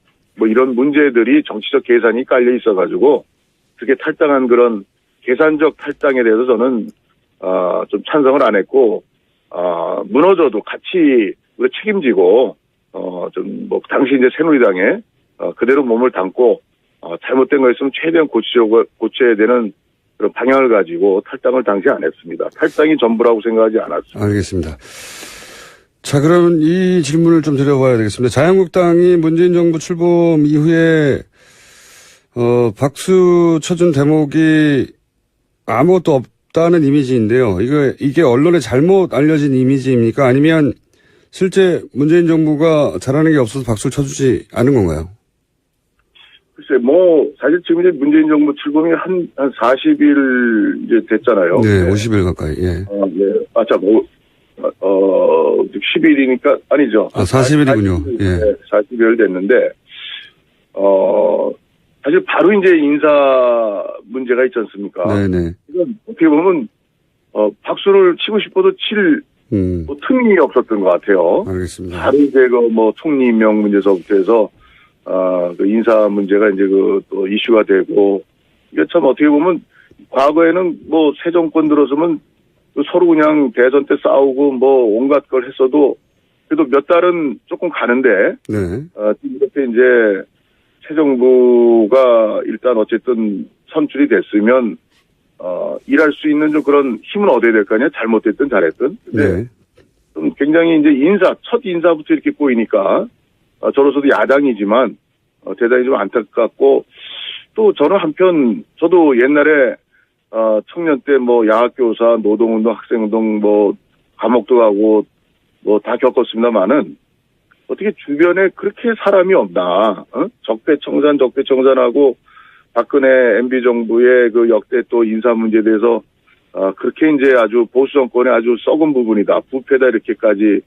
이런 문제들이 정치적 계산이 깔려 있어가지고 그게 탈당한 그런 계산적 탈당에 대해서 저는 좀 찬성을 안 했고 무너져도 같이 우리가 책임지고 당시 이제 새누리당에 그대로 몸을 담고 잘못된 거 있으면 최대한 고쳐야 되는 그런 방향을 가지고 탈당을 당시 안 했습니다. 탈당이 전부라고 생각하지 않았습니다. 알겠습니다. 자, 그러면 이 질문을 좀 드려봐야 되겠습니다. 자유한국당이 문재인 정부 출범 이후에 박수 쳐준 대목이 아무것도 없다는 이미지인데요. 이게 언론에 잘못 알려진 이미지입니까? 아니면 실제 문재인 정부가 잘하는 게 없어서 박수를 쳐주지 않은 건가요? 글쎄, 사실 지금 이제 문재인 정부 출범이 한 40일 이제 됐잖아요. 네, 50일 가까이, 예. 네. 10일이니까, 아니죠. 40일이군요. 예. 네, 40일 됐는데, 사실 바로 이제 인사 문제가 있지 않습니까? 네네. 이건 어떻게 보면, 박수를 치고 싶어도 칠, 틈이 없었던 것 같아요. 알겠습니다. 바로 이제 총리 임명 문제서부터 해서, 그 인사 문제가 이제 또 이슈가 되고, 이게 참 어떻게 보면, 과거에는 새 정권 들어서면 서로 그냥 대선 때 싸우고 온갖 걸 했어도, 그래도 몇 달은 조금 가는데, 네. 지금 이렇게 이제 새 정부가 일단 어쨌든 선출이 됐으면, 일할 수 있는 좀 그런 힘은 얻어야 될 거 아니야? 잘못됐든 잘했든. 근데 네. 좀 굉장히 이제 첫 인사부터 이렇게 꼬이니까, 저로서도 야당이지만, 대단히 좀 안타깝고, 또 저는 한편, 저도 옛날에, 청년 때 야학교사, 노동운동, 학생운동, 감옥도 가고, 다 겪었습니다만은, 어떻게 주변에 그렇게 사람이 없나, 적폐청산하고, 박근혜 MB 정부의 그 역대 또 인사 문제에 대해서, 그렇게 이제 아주 보수 정권의 아주 썩은 부분이다, 부패다, 이렇게까지,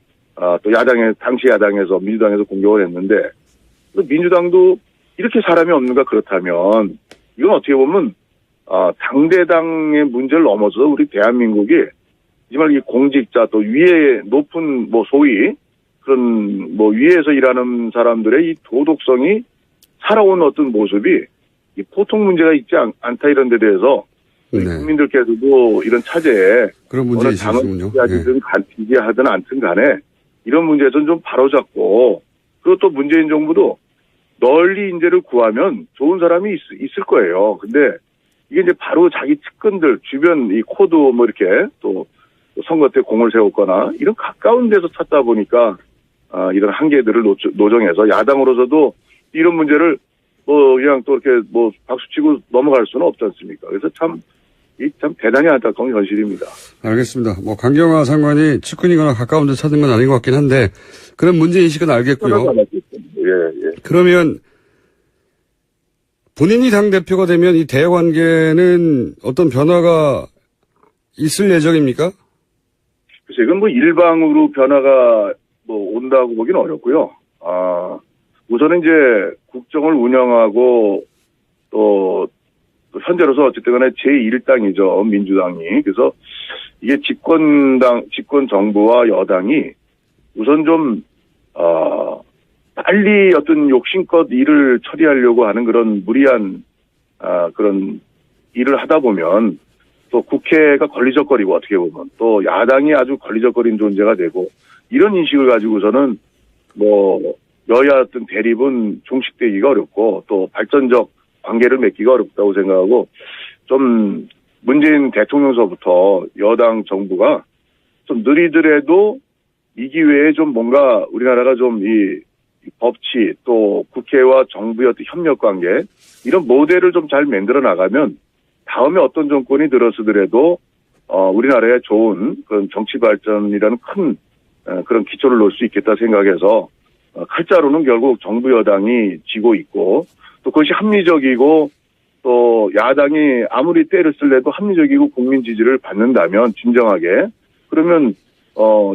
또 당시 야당에서, 민주당에서 공격을 했는데, 민주당도 이렇게 사람이 없는가 그렇다면, 이건 어떻게 보면, 당대당의 문제를 넘어서 우리 대한민국이, 정말 이 공직자 또 위에 높은, 소위, 그런, 위에서 일하는 사람들의 이 도덕성이 살아온 어떤 모습이, 이 보통 문제가 있지 않다 이런 데 대해서, 네. 국민들께서도 이런 차제에, 그런 문제 어느 당을 있으시군요. 지지하든 않든 간에, 이런 문제에서는 좀 바로잡고, 그리고 또 문재인 정부도 널리 인재를 구하면 좋은 사람이 있을 거예요. 근데 이게 이제 바로 자기 측근들, 주변 이 코드 이렇게 또 선거 때 공을 세웠거나 이런 가까운 데서 찾다 보니까, 이런 한계들을 노정해서 야당으로서도 이런 문제를 그냥 또 이렇게 박수치고 넘어갈 수는 없지 않습니까? 그래서 참 이 참 대단히 안타까운 현실입니다. 알겠습니다. 뭐 강경화 상관이 측근이거나 가까운 데 찾은 건 아닌 것 같긴 한데 그런 문제인식은 알겠고요. 예. 그러면 본인이 당대표가 되면 이 대관계는 어떤 변화가 있을 예정입니까? 그래서 이건 뭐 일방으로 변화가 뭐 온다고 보기는 어렵고요. 우선은 이제 국정을 운영하고 또 현재로서 어쨌든 간에 제1당이죠. 민주당이. 그래서 이게 집권 정부와 여당이 우선 좀, 빨리 어떤 욕심껏 일을 처리하려고 하는 그런 무리한, 그런 일을 하다 보면 또 국회가 걸리적거리고 어떻게 보면 또 야당이 아주 걸리적거린 존재가 되고 이런 인식을 가지고서는 뭐 여야 어떤 대립은 종식되기가 어렵고 또 발전적 관계를 맺기가 어렵다고 생각하고 좀 문재인 대통령서부터 여당 정부가 좀 느리더라도 이 기회에 좀 뭔가 우리나라가 좀 이 법치 또 국회와 정부의 어떤 협력 관계 이런 모델을 좀 잘 만들어 나가면 다음에 어떤 정권이 들어서더라도 우리나라에 좋은 그런 정치 발전이라는 큰 그런 기초를 놓을 수 있겠다 생각해서 칼자루는 결국 정부 여당이 쥐고 있고 또 그것이 합리적이고 또 야당이 아무리 때를 쓸래도 합리적이고 국민 지지를 받는다면 진정하게 그러면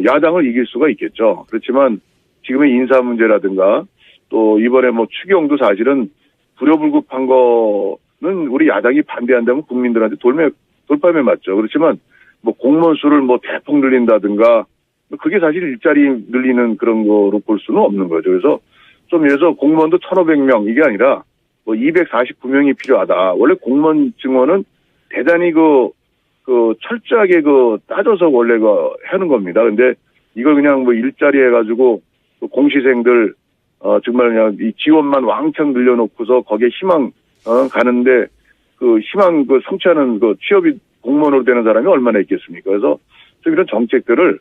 야당을 이길 수가 있겠죠. 그렇지만 지금의 인사 문제라든가 또 이번에 뭐 추경도 사실은 불효불급한 거는 우리 야당이 반대한다면 국민들한테 돌팔매 맞죠. 그렇지만 뭐 공무원 수를 뭐 대폭 늘린다든가 그게 사실 일자리 늘리는 그런 거로 볼 수는 없는 거죠. 그래서 좀 예를 들어서 공무원도 1,500명 이게 아니라 뭐 249명이 필요하다. 원래 공무원 증원은 대단히 철저하게 따져서 원래 하는 겁니다. 근데 이걸 그냥 뭐 일자리 해가지고 공시생들 정말 그냥 이 지원만 왕창 늘려놓고서 거기에 희망 가는데 그 희망 성취하는 취업이 공무원으로 되는 사람이 얼마나 있겠습니까? 그래서 좀 이런 정책들을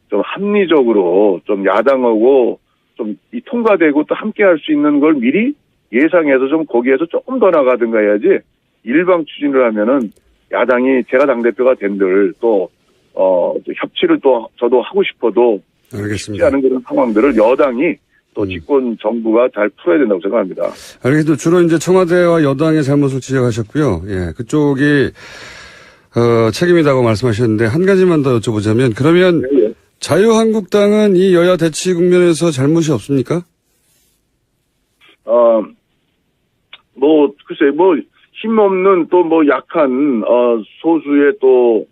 좀 합리적으로 좀 야당하고 좀 이 통과되고 또 함께 할 수 있는 걸 미리 예상해서 좀 거기에서 조금 더 나가든가 해야지 일방 추진을 하면은 야당이 제가 당대표가 된들 또 협치를 또 저도 하고 싶어도 알겠습니다. 쉽지 않은 그런 상황들을 여당이 또 집권 정부가 잘 풀어야 된다고 생각합니다. 알겠습니다. 주로 이제 청와대와 여당의 잘못을 지적하셨고요. 예, 그쪽이 책임이라고 말씀하셨는데 한 가지만 더 여쭤보자면 그러면 네. 자유한국당은 이 여야 대치 국면에서 잘못이 없습니까? 글쎄, 힘없는 또 약한, 소수의 또,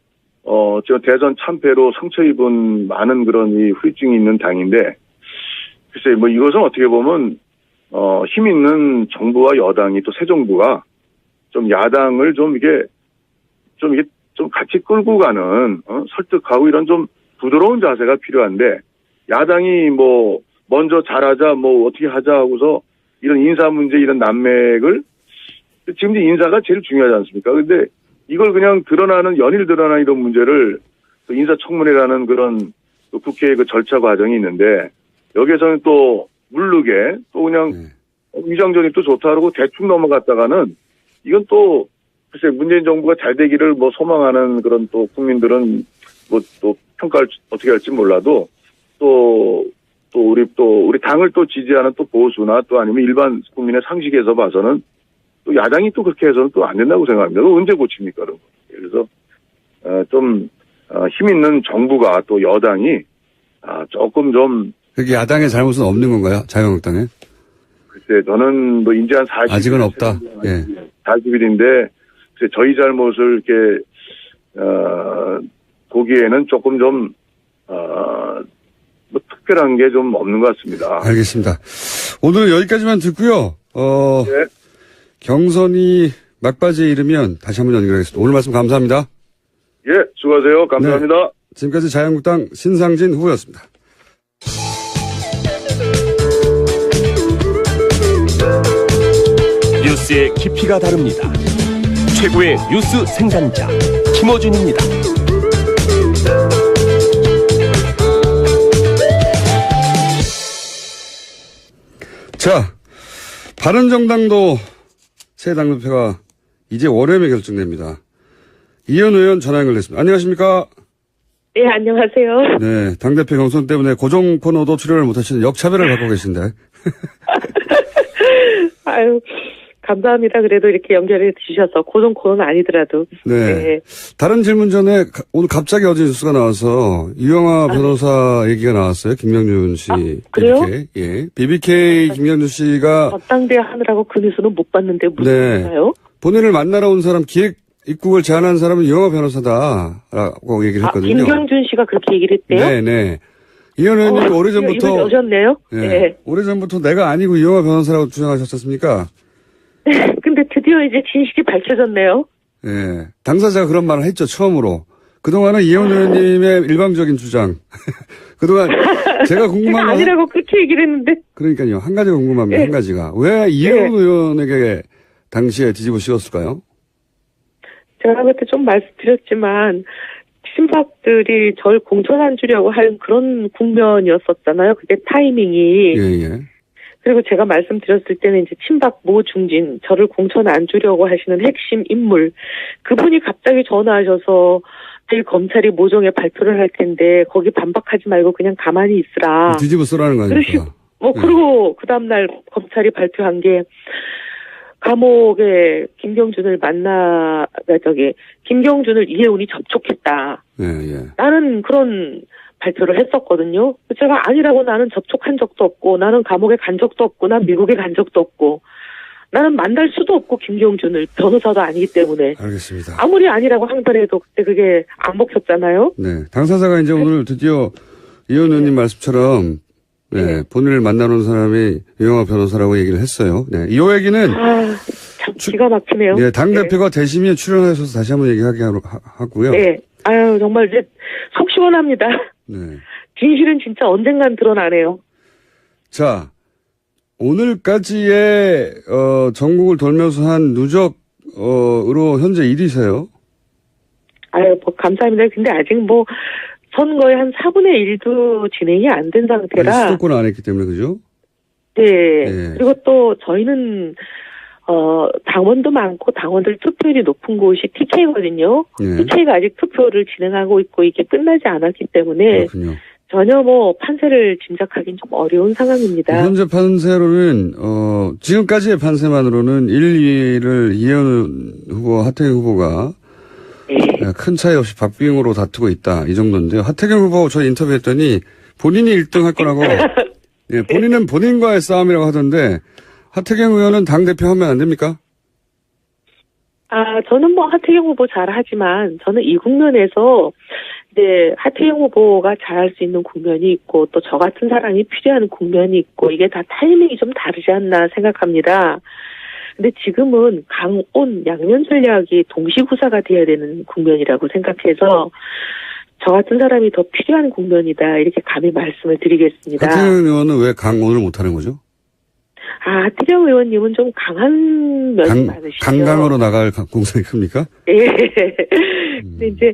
지금 대선 참패로 상처 입은 많은 그런 이 후유증이 있는 당인데, 글쎄, 이것은 어떻게 보면, 힘 있는 정부와 여당이 또 새 정부가 좀 야당을 좀 같이 끌고 가는, 설득하고 이런 좀 부드러운 자세가 필요한데, 야당이 먼저 잘하자, 어떻게 하자 하고서 이런 인사 문제, 이런 난맥을, 지금 인사가 제일 중요하지 않습니까? 근데 이걸 그냥 연일 드러나는 이런 문제를 인사청문회라는 그런 국회의 절차 과정이 있는데, 여기에서는 또 물르게 또 그냥 위장전이 또 좋다 그러고 대충 넘어갔다가는 이건 또 글쎄 문재인 정부가 잘 되기를 소망하는 그런 또 국민들은 또 평가를 어떻게 할지 몰라도 또 우리 당을 또 지지하는 또 보수나 또 아니면 일반 국민의 상식에서 봐서는 또 야당이 또 그렇게 해서는 또 안 된다고 생각합니다. 그거 언제 고칩니까, 그런 거. 그래서 힘 있는 정부가 또 여당이 조금 좀 그게 야당의 잘못은 없는 건가요? 자유한국당에? 글쎄 저는 이제 한 40일 아직은 없다. 예. 40일인데 저희 잘못을 이렇게 보기에는 조금 좀 특별한 게 좀 없는 것 같습니다. 알겠습니다. 오늘 여기까지만 듣고요. 네. 경선이 막바지에 이르면 다시 한번 연결하겠습니다. 오늘 말씀 감사합니다. 예, 수고하세요. 감사합니다. 네. 지금까지 자유한국당 신상진 후보였습니다. 뉴스의 깊이가 다릅니다. 최고의 뉴스 생산자 김어준입니다. 자, 바른정당도 새 당대표가 이제 월요일에 결정됩니다. 이현 의원 전화 연결됐습니다. 안녕하십니까? 네, 안녕하세요. 네, 당대표 경선 때문에 고정 코너도 출연을 못하시는 역차별을 받고 계신데. 아유, 감사합니다. 그래도 이렇게 연결해 주셔서 고정 코너는 아니더라도. 네. 다른 질문 전에 오늘 갑자기 어제 뉴스가 나와서 유영아 변호사 얘기가 나왔어요. 김명준 씨. 그래요? BBK. 예. BBK 김명준 씨가 전당대 하느라고 그 뉴스는 못 봤는데 무슨 네. 건가요? 본인을 만나러 온 사람 기획 입국을 제안한 사람은 유영아 변호사다라고 얘기를 했거든요. 김경준 씨가 그렇게 얘기를 했대요? 네네. 이현 의원님 오래전부터 이걸 여셨네요? 네. 네. 오래전부터 내가 아니고 유영아 변호사라고 주장하셨었습니까? 근데 드디어 이제 진실이 밝혀졌네요. 예. 당사자가 그런 말을 했죠, 처음으로. 그동안은 이현 의원님의 일방적인 주장. 그동안 제가 궁금한 제가 건. 아니라고 그렇게 얘기를 했는데. 그러니까요. 한 가지가 궁금합니다. 네. 한 가지가. 왜 이현 의원에게 당시에 뒤집어 씌웠을까요? 제가 그때 좀 말씀드렸지만 친박들이 절 공천 안 주려고 하는 그런 국면이었었잖아요. 그게 타이밍이. 예. 그리고 제가 말씀드렸을 때는 이제 친박 모 중진, 저를 공천 안 주려고 하시는 핵심 인물, 그분이 갑자기 전화하셔서 내일 검찰이 모종의 발표를 할 텐데 거기 반박하지 말고 그냥 가만히 있으라. 뒤집어 쓰라는 거 아닙니까? 그리고 그 다음날 검찰이 발표한 게 감옥에 김경준을 김경준을 이혜훈이 접촉했다. 예. 나는 그런 발표를 했었거든요. 제가 아니라고 나는 접촉한 적도 없고, 나는 감옥에 간 적도 없고, 난 미국에 간 적도 없고, 나는 만날 수도 없고, 김경준을 변호사도 아니기 때문에. 알겠습니다. 아무리 아니라고 하더라도 그때 그게 안 먹혔잖아요. 네. 당사자가 이제 오늘 드디어 이현 의원님 말씀처럼 네, 본인을 만나러 온 사람이 유영아 변호사라고 얘기를 했어요. 네. 이 얘기는. 참 기가 막히네요. 네, 당대표가 대심위에 출연하셔서 다시 한번 얘기하게 하고요. 네. 아유, 정말 이제 속 시원합니다. 네. 진실은 진짜 언젠간 드러나네요. 자, 오늘까지의, 전국을 돌면서 한 누적으로 현재 1위세요. 아유, 감사합니다. 근데 아직 선거의 한 4분의 1도 진행이 안 된 상태라. 수도권 안 했기 때문에, 그죠? 네. 그리고 또 저희는, 당원도 많고 당원들 투표율이 높은 곳이 TK거든요. TK가 아직 투표를 진행하고 있고 이게 끝나지 않았기 때문에. 그렇군요. 전혀 판세를 짐작하기는 좀 어려운 상황입니다. 현재 판세로는, 지금까지의 판세만으로는 1, 2위를 이현 후보, 하태경 후보가 큰 차이 없이 박빙으로 다투고 있다. 이 정도인데요. 하태경 후보 저 인터뷰했더니 본인이 1등 할 거라고, 예, 본인은 본인과의 싸움이라고 하던데, 하태경 의원은 당대표 하면 안 됩니까? 저는 하태경 후보 잘하지만, 저는 이 국면에서, 이제, 하태경 후보가 잘할 수 있는 국면이 있고, 또 저 같은 사람이 필요한 국면이 있고, 이게 다 타이밍이 좀 다르지 않나 생각합니다. 근데 지금은 강온 양면 전략이 동시구사가 돼야 되는 국면이라고 생각해서, 저 같은 사람이 더 필요한 국면이다. 이렇게 감히 말씀을 드리겠습니다. 하태경 의원은 왜 강온을 못하는 거죠? 하태경 의원님은 좀 강한 면이 많으시죠. 강강으로 나갈 공산이 큽니까? 예. 근데 이제,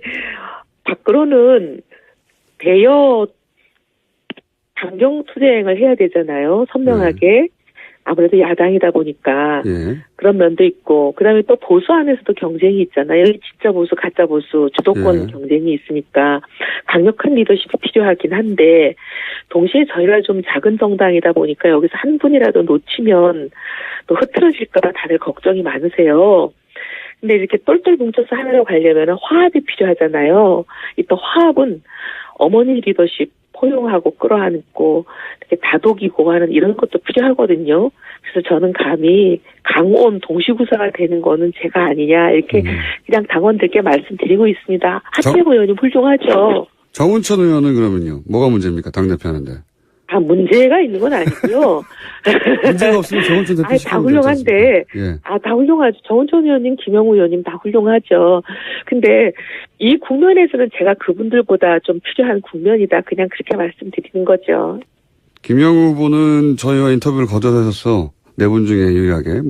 밖으로는 대여 강경투쟁을 해야 되잖아요. 선명하게. 아무래도 야당이다 보니까. 그런 면도 있고. 그 다음에 또 보수 안에서도 경쟁이 있잖아요. 진짜 보수, 가짜 보수, 주도권 경쟁이 있으니까 강력한 리더십이 필요하긴 한데, 동시에 저희가 좀 작은 정당이다 보니까 여기서 한 분이라도 놓치면 또 흐트러질까봐 다들 걱정이 많으세요. 근데 이렇게 똘똘 뭉쳐서 하나로 가려면 화합이 필요하잖아요. 이또 화합은 어머니 리더십 포용하고 끌어안고 이렇게 다독이고 하는 이런 것도 필요하거든요. 그래서 저는 감히 강온 동시구사가 되는 거는 제가 아니냐 이렇게 그냥 당원들께 말씀드리고 있습니다. 하태경 의원님 훌륭하죠. 정운천 의원은 그러면요. 뭐가 문제입니까? 당대표 하는데. 문제가 있는 건 아니고요. 문제가 없으면 정운천 대표 다 훌륭한데. 다 훌륭하죠. 정운천 의원님, 김영우 의원님 다 훌륭하죠. 근데 이 국면에서는 제가 그분들보다 좀 필요한 국면이다. 그냥 그렇게 말씀드리는 거죠. 김영우 후보는 저희와 인터뷰를 거절하셔서 네 분 중에 유일하게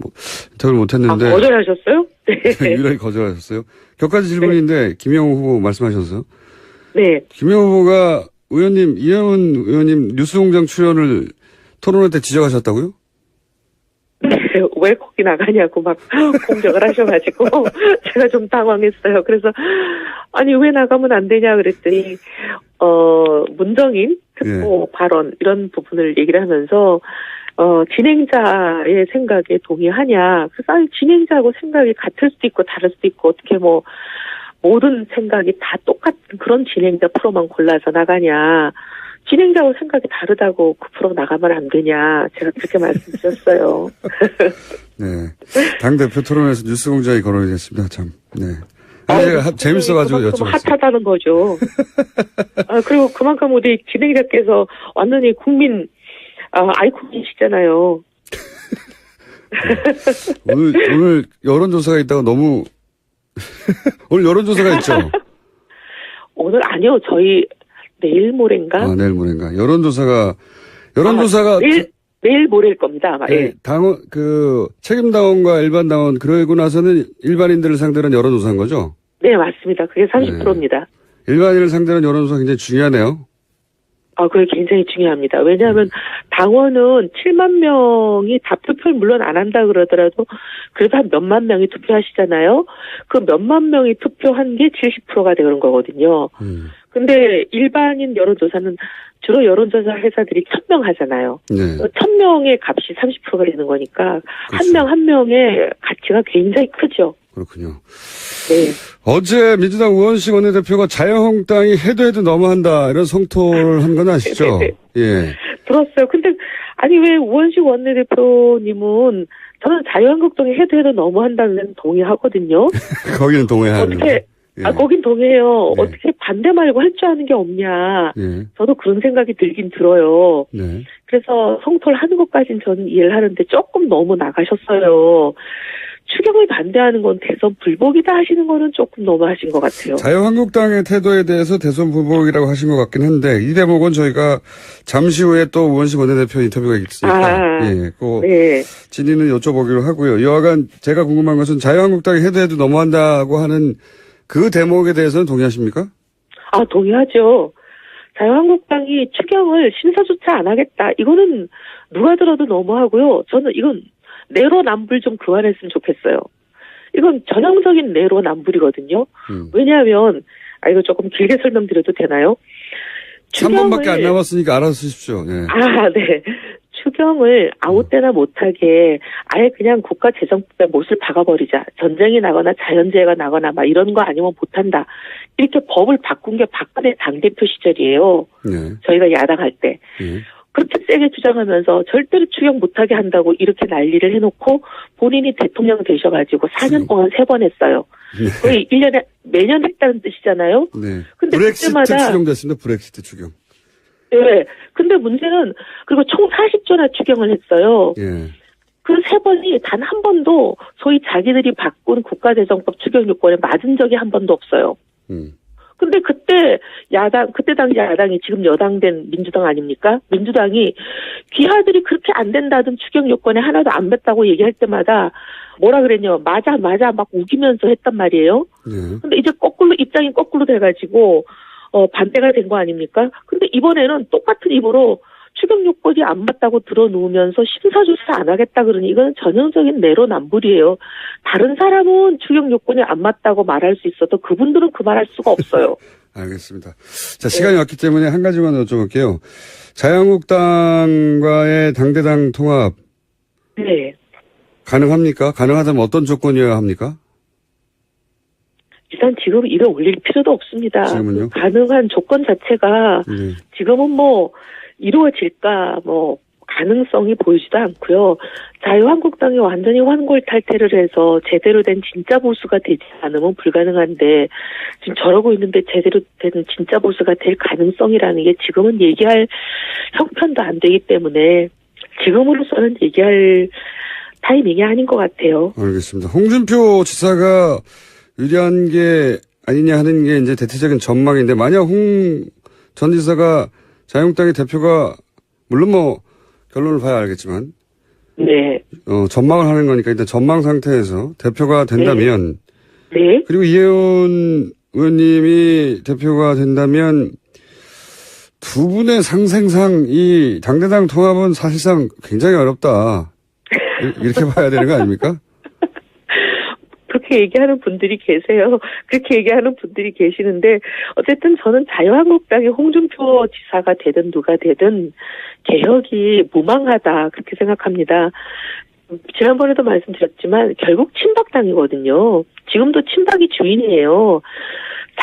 인터뷰를 못했는데. 거절하셨어요? 네. 유일하게 거절하셨어요. 격가지 질문인데 김영우 후보 말씀하셨어요? 네. 김영우 후보가 이혜훈 의원님 뉴스공장 출연을 토론회 때 지적하셨다고요? 왜 거기 나가냐고 막 공격을 하셔가지고 제가 좀 당황했어요. 그래서 아니 왜 나가면 안 되냐 그랬더니 문정인 특보 발언 이런 부분을 얘기를 하면서 진행자의 생각에 동의하냐. 그래서 아니 진행자하고 생각이 같을 수도 있고 다를 수도 있고 어떻게 뭐 모든 생각이 다 똑같은 그런 진행자 프로만 골라서 나가냐. 진행자하고 생각이 다르다고 그 프로 나가면 안 되냐. 제가 그렇게 말씀드렸어요. 네. 당대표 토론에서 뉴스공장이 거론이 됐습니다. 참. 네. 아니, 제가 재밌어가지고 그만큼 여쭤봤어요. 핫하다는 거죠. 그리고 그만큼 우리 진행자께서 완전히 국민 아이콘이시잖아요. 오늘 여론조사가 있다고 너무 오늘 여론조사가 있죠? 오늘 아니요. 저희 내일 모레인가? 내일 모레인가. 여론조사가 내일 모레일 겁니다. 아마. 네, 예. 당원 책임 당원과 일반 당원 그러고 나서는 일반인들을 상대로 한 여론조사인 거죠? 네, 맞습니다. 그게 30%입니다. 일반인을 상대로 한 여론조사 굉장히 중요하네요. 그게 굉장히 중요합니다. 왜냐하면 당원은 7만 명이 다 투표를 물론 안 한다 그러더라도 그래도 한 몇만 명이 투표하시잖아요. 그 몇만 명이 투표한 게 70%가 되는 거거든요. 근데 일반인 여론조사는 주로 여론조사 회사들이 1000명 하잖아요. 네. 1000명의 값이 30%가 되는 거니까 그렇죠. 한 명 한 명의 가치가 굉장히 크죠. 그렇군요. 네. 어제 민주당 우원식 원내대표가 자유한국당이 해도 너무한다 이런 성토를 한 건 아시죠? 예. 들었어요. 근데 아니 왜 우원식 원내대표님은 저는 자유한국당이 해도 너무한다는 데는 동의하거든요. 거기는 동의하는. 어떻게 거긴 동의해요. 어떻게 반대 말고 할 줄 아는 게 없냐. 저도 그런 생각이 들긴 들어요. 그래서 성토를 하는 것까지는 저는 이해를 하는데 조금 너무 나가셨어요. 추경을 반대하는 건 대선 불복이다 하시는 거는 조금 너무 하신 것 같아요. 자유한국당의 태도에 대해서 대선 불복이라고 하신 것 같긴 한데 이 대목은 저희가 잠시 후에 또 우원식 원내대표 인터뷰가 있으니까 진위는 여쭤보기로 하고요. 여하간 제가 궁금한 것은 자유한국당이 해도 너무한다고 하는 그 대목에 대해서는 동의하십니까? 동의하죠. 자유한국당이 추경을 심사조차 안 하겠다. 이거는 누가 들어도 너무하고요. 저는 이건 내로남불 좀 그만했으면 좋겠어요. 이건 전형적인 내로남불이거든요. 왜냐하면 이거 조금 길게 설명드려도 되나요? 3번밖에 안 남았으니까 알아주십시오. 네. 네. 추경을 아무 때나 못하게 아예 그냥 국가재정법에 못을 박아버리자. 전쟁이 나거나 자연재해가 나거나 막 이런 거 아니면 못한다. 이렇게 법을 바꾼 게 박근혜 당대표 시절이에요. 저희가 야당할 때. 그렇게 세게 주장하면서 절대로 추경 못하게 한다고 이렇게 난리를 해놓고 본인이 대통령 되셔가지고 4년 동안 3번 했어요. 거의 1년에 매년 했다는 뜻이잖아요. 네. 근데 브렉시트 그때마다 추경됐습니다. 브렉시트 추경. 네. 근데 문제는 그리고 총 40조나 추경을 했어요. 그 3번이 단 한 번도 소위 자기들이 바꾼 국가재정법 추경 요건에 맞은 적이 한 번도 없어요. 근데 그때 당시 야당이 지금 여당 된 민주당 아닙니까? 민주당이 기하들이 그렇게 안 된다던 추경 요건에 하나도 안 뱉다고 얘기할 때마다 뭐라 그랬냐. 맞아 막 우기면서 했단 말이에요. 근데 이제 입장이 거꾸로 돼가지고 반대가 된 거 아닙니까? 근데 이번에는 똑같은 입으로 추경 요건이 안 맞다고 들어놓으면서 심사조사 안 하겠다 그러니 이건 전형적인 내로남불이에요. 다른 사람은 추경 요건이 안 맞다고 말할 수 있어도 그분들은 그 말할 수가 없어요. 알겠습니다. 자, 시간이 왔기 때문에 한 가지만 여쭤볼게요. 자유한국당과의 당대당 통합. 네. 가능합니까? 가능하다면 어떤 조건이어야 합니까? 일단 지금 이를 올릴 필요도 없습니다. 지금은요? 가능한 조건 자체가 지금은 이루어질까 가능성이 보이지도 않고요. 자유한국당이 완전히 환골탈태를 해서 제대로 된 진짜 보수가 되지 않으면 불가능한데 지금 저러고 있는데 제대로 된 진짜 보수가 될 가능성이라는 게 지금은 얘기할 형편도 안 되기 때문에 지금으로서는 얘기할 타이밍이 아닌 것 같아요. 알겠습니다. 홍준표 지사가 유리한 게 아니냐 하는 게 이제 대체적인 전망인데 만약 홍 전 지사가 자유한국당의 대표가 물론 결론을 봐야 알겠지만 전망을 하는 거니까 일단 전망 상태에서 대표가 된다면 그리고 이혜원 의원님이 대표가 된다면 두 분의 상생상 이 당대당 통합은 사실상 굉장히 어렵다. 이렇게 봐야 되는 거 아닙니까? 그렇게 얘기하는 분들이 계세요. 그렇게 얘기하는 분들이 계시는데 어쨌든 저는 자유한국당의 홍준표 지사가 되든 누가 되든 개혁이 무망하다 그렇게 생각합니다. 지난번에도 말씀드렸지만 결국 친박당이거든요. 지금도 친박이 주인이에요.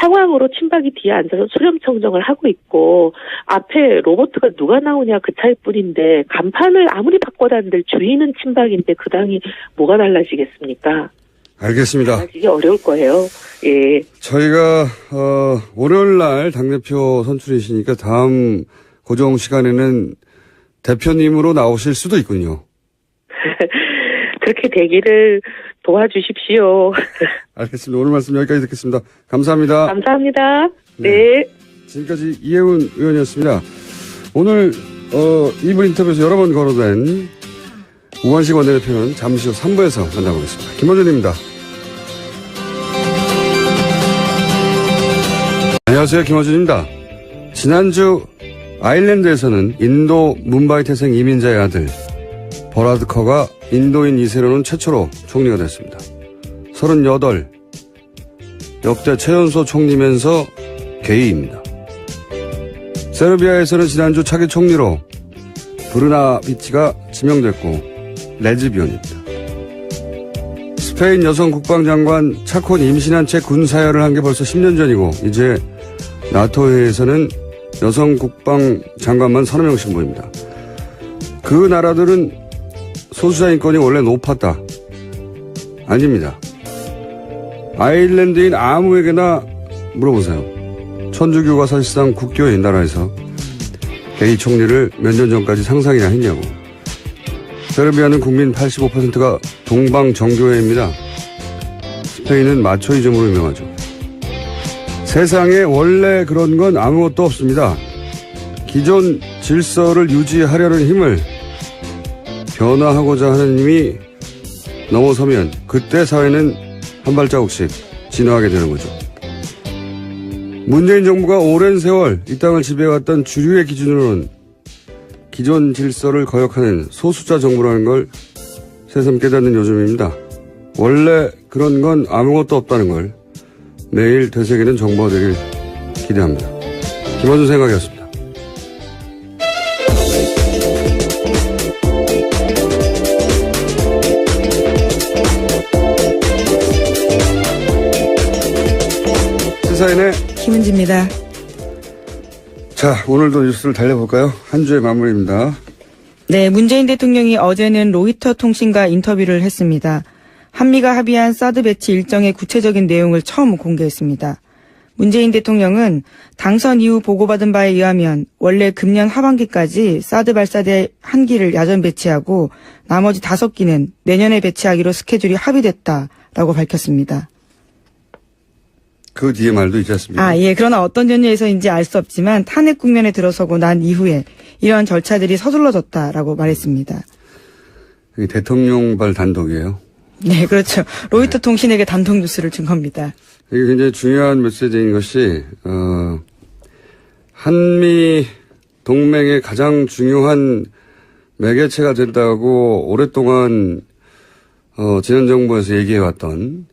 상황으로 친박이 뒤에 앉아서 수렴청정을 하고 있고 앞에 로봇가 누가 나오냐 그 차일 뿐인데 간판을 아무리 바꿔다들 주인은 친박인데 그 당이 뭐가 달라지겠습니까? 알겠습니다. 달라지기 어려울 거예요. 예. 저희가 월요일 날 당대표 선출이시니까 다음 고정 시간에는 대표님으로 나오실 수도 있군요. 그렇게 되기를 도와주십시오. 알겠습니다. 오늘 말씀 여기까지 듣겠습니다. 감사합니다. 감사합니다. 네. 지금까지 이혜훈 의원이었습니다. 오늘 2부 인터뷰에서 여러 번 거론된 우한식 원내대표는 잠시 후 3부에서 만나보겠습니다. 김어준입니다. 안녕하세요. 김어준입니다. 지난주 아일랜드에서는 인도 뭄바이 태생 이민자의 아들 버라드 커가 인도인 2세로는 최초로 총리가 됐습니다. 38, 역대 최연소 총리면서 게이입니다. 세르비아에서는 지난주 차기 총리로 브르나비치가 지명됐고 레즈비언입니다. 스페인 여성 국방장관 차콘이 임신한 채 군사열을 한 게 벌써 10년 전이고 이제 나토회에서는 여성 국방장관만 30명씩 모입니다. 그 나라들은 소수자 인권이 원래 높았다. 아닙니다. 아일랜드인 아무에게나 물어보세요. 천주교가 사실상 국교인 나라에서 게이 총리를 몇 년 전까지 상상이나 했냐고. 세르비아는 국민 85%가 동방 정교회입니다. 스페인은 마초이즘으로 유명하죠. 세상에 원래 그런 건 아무것도 없습니다. 기존 질서를 유지하려는 힘을 변화하고자 하는 힘이 넘어서면 그때 사회는 한 발자국씩 진화하게 되는 거죠. 문재인 정부가 오랜 세월 이 땅을 지배해왔던 주류의 기준으로는 기존 질서를 거역하는 소수자 정부라는 걸 새삼 깨닫는 요즘입니다. 원래 그런 건 아무것도 없다는 걸 매일 되새기는 정보가 되길 기대합니다. 김어준 생각이었습니다. 시사인의 김은지입니다. 자, 오늘도 뉴스를 달려볼까요? 한 주의 마무리입니다. 네, 문재인 대통령이 어제는 로이터 통신과 인터뷰를 했습니다. 한미가 합의한 사드 배치 일정의 구체적인 내용을 처음 공개했습니다. 문재인 대통령은 당선 이후 보고받은 바에 의하면 원래 금년 하반기까지 사드 발사대 1기를 야전 배치하고 나머지 5기는 내년에 배치하기로 스케줄이 합의됐다라고 밝혔습니다. 그 뒤에 말도 있지 않습니까? 예. 그러나 어떤 전제에서인지 알 수 없지만 탄핵 국면에 들어서고 난 이후에 이러한 절차들이 서둘러졌다라고 말했습니다. 이게 대통령발 단독이에요. 네, 그렇죠. 로이터 통신에게 단독 뉴스를 준 겁니다. 이게 굉장히 중요한 메시지인 것이 한미 동맹의 가장 중요한 매개체가 된다고 오랫동안 지난 정부에서 얘기해왔던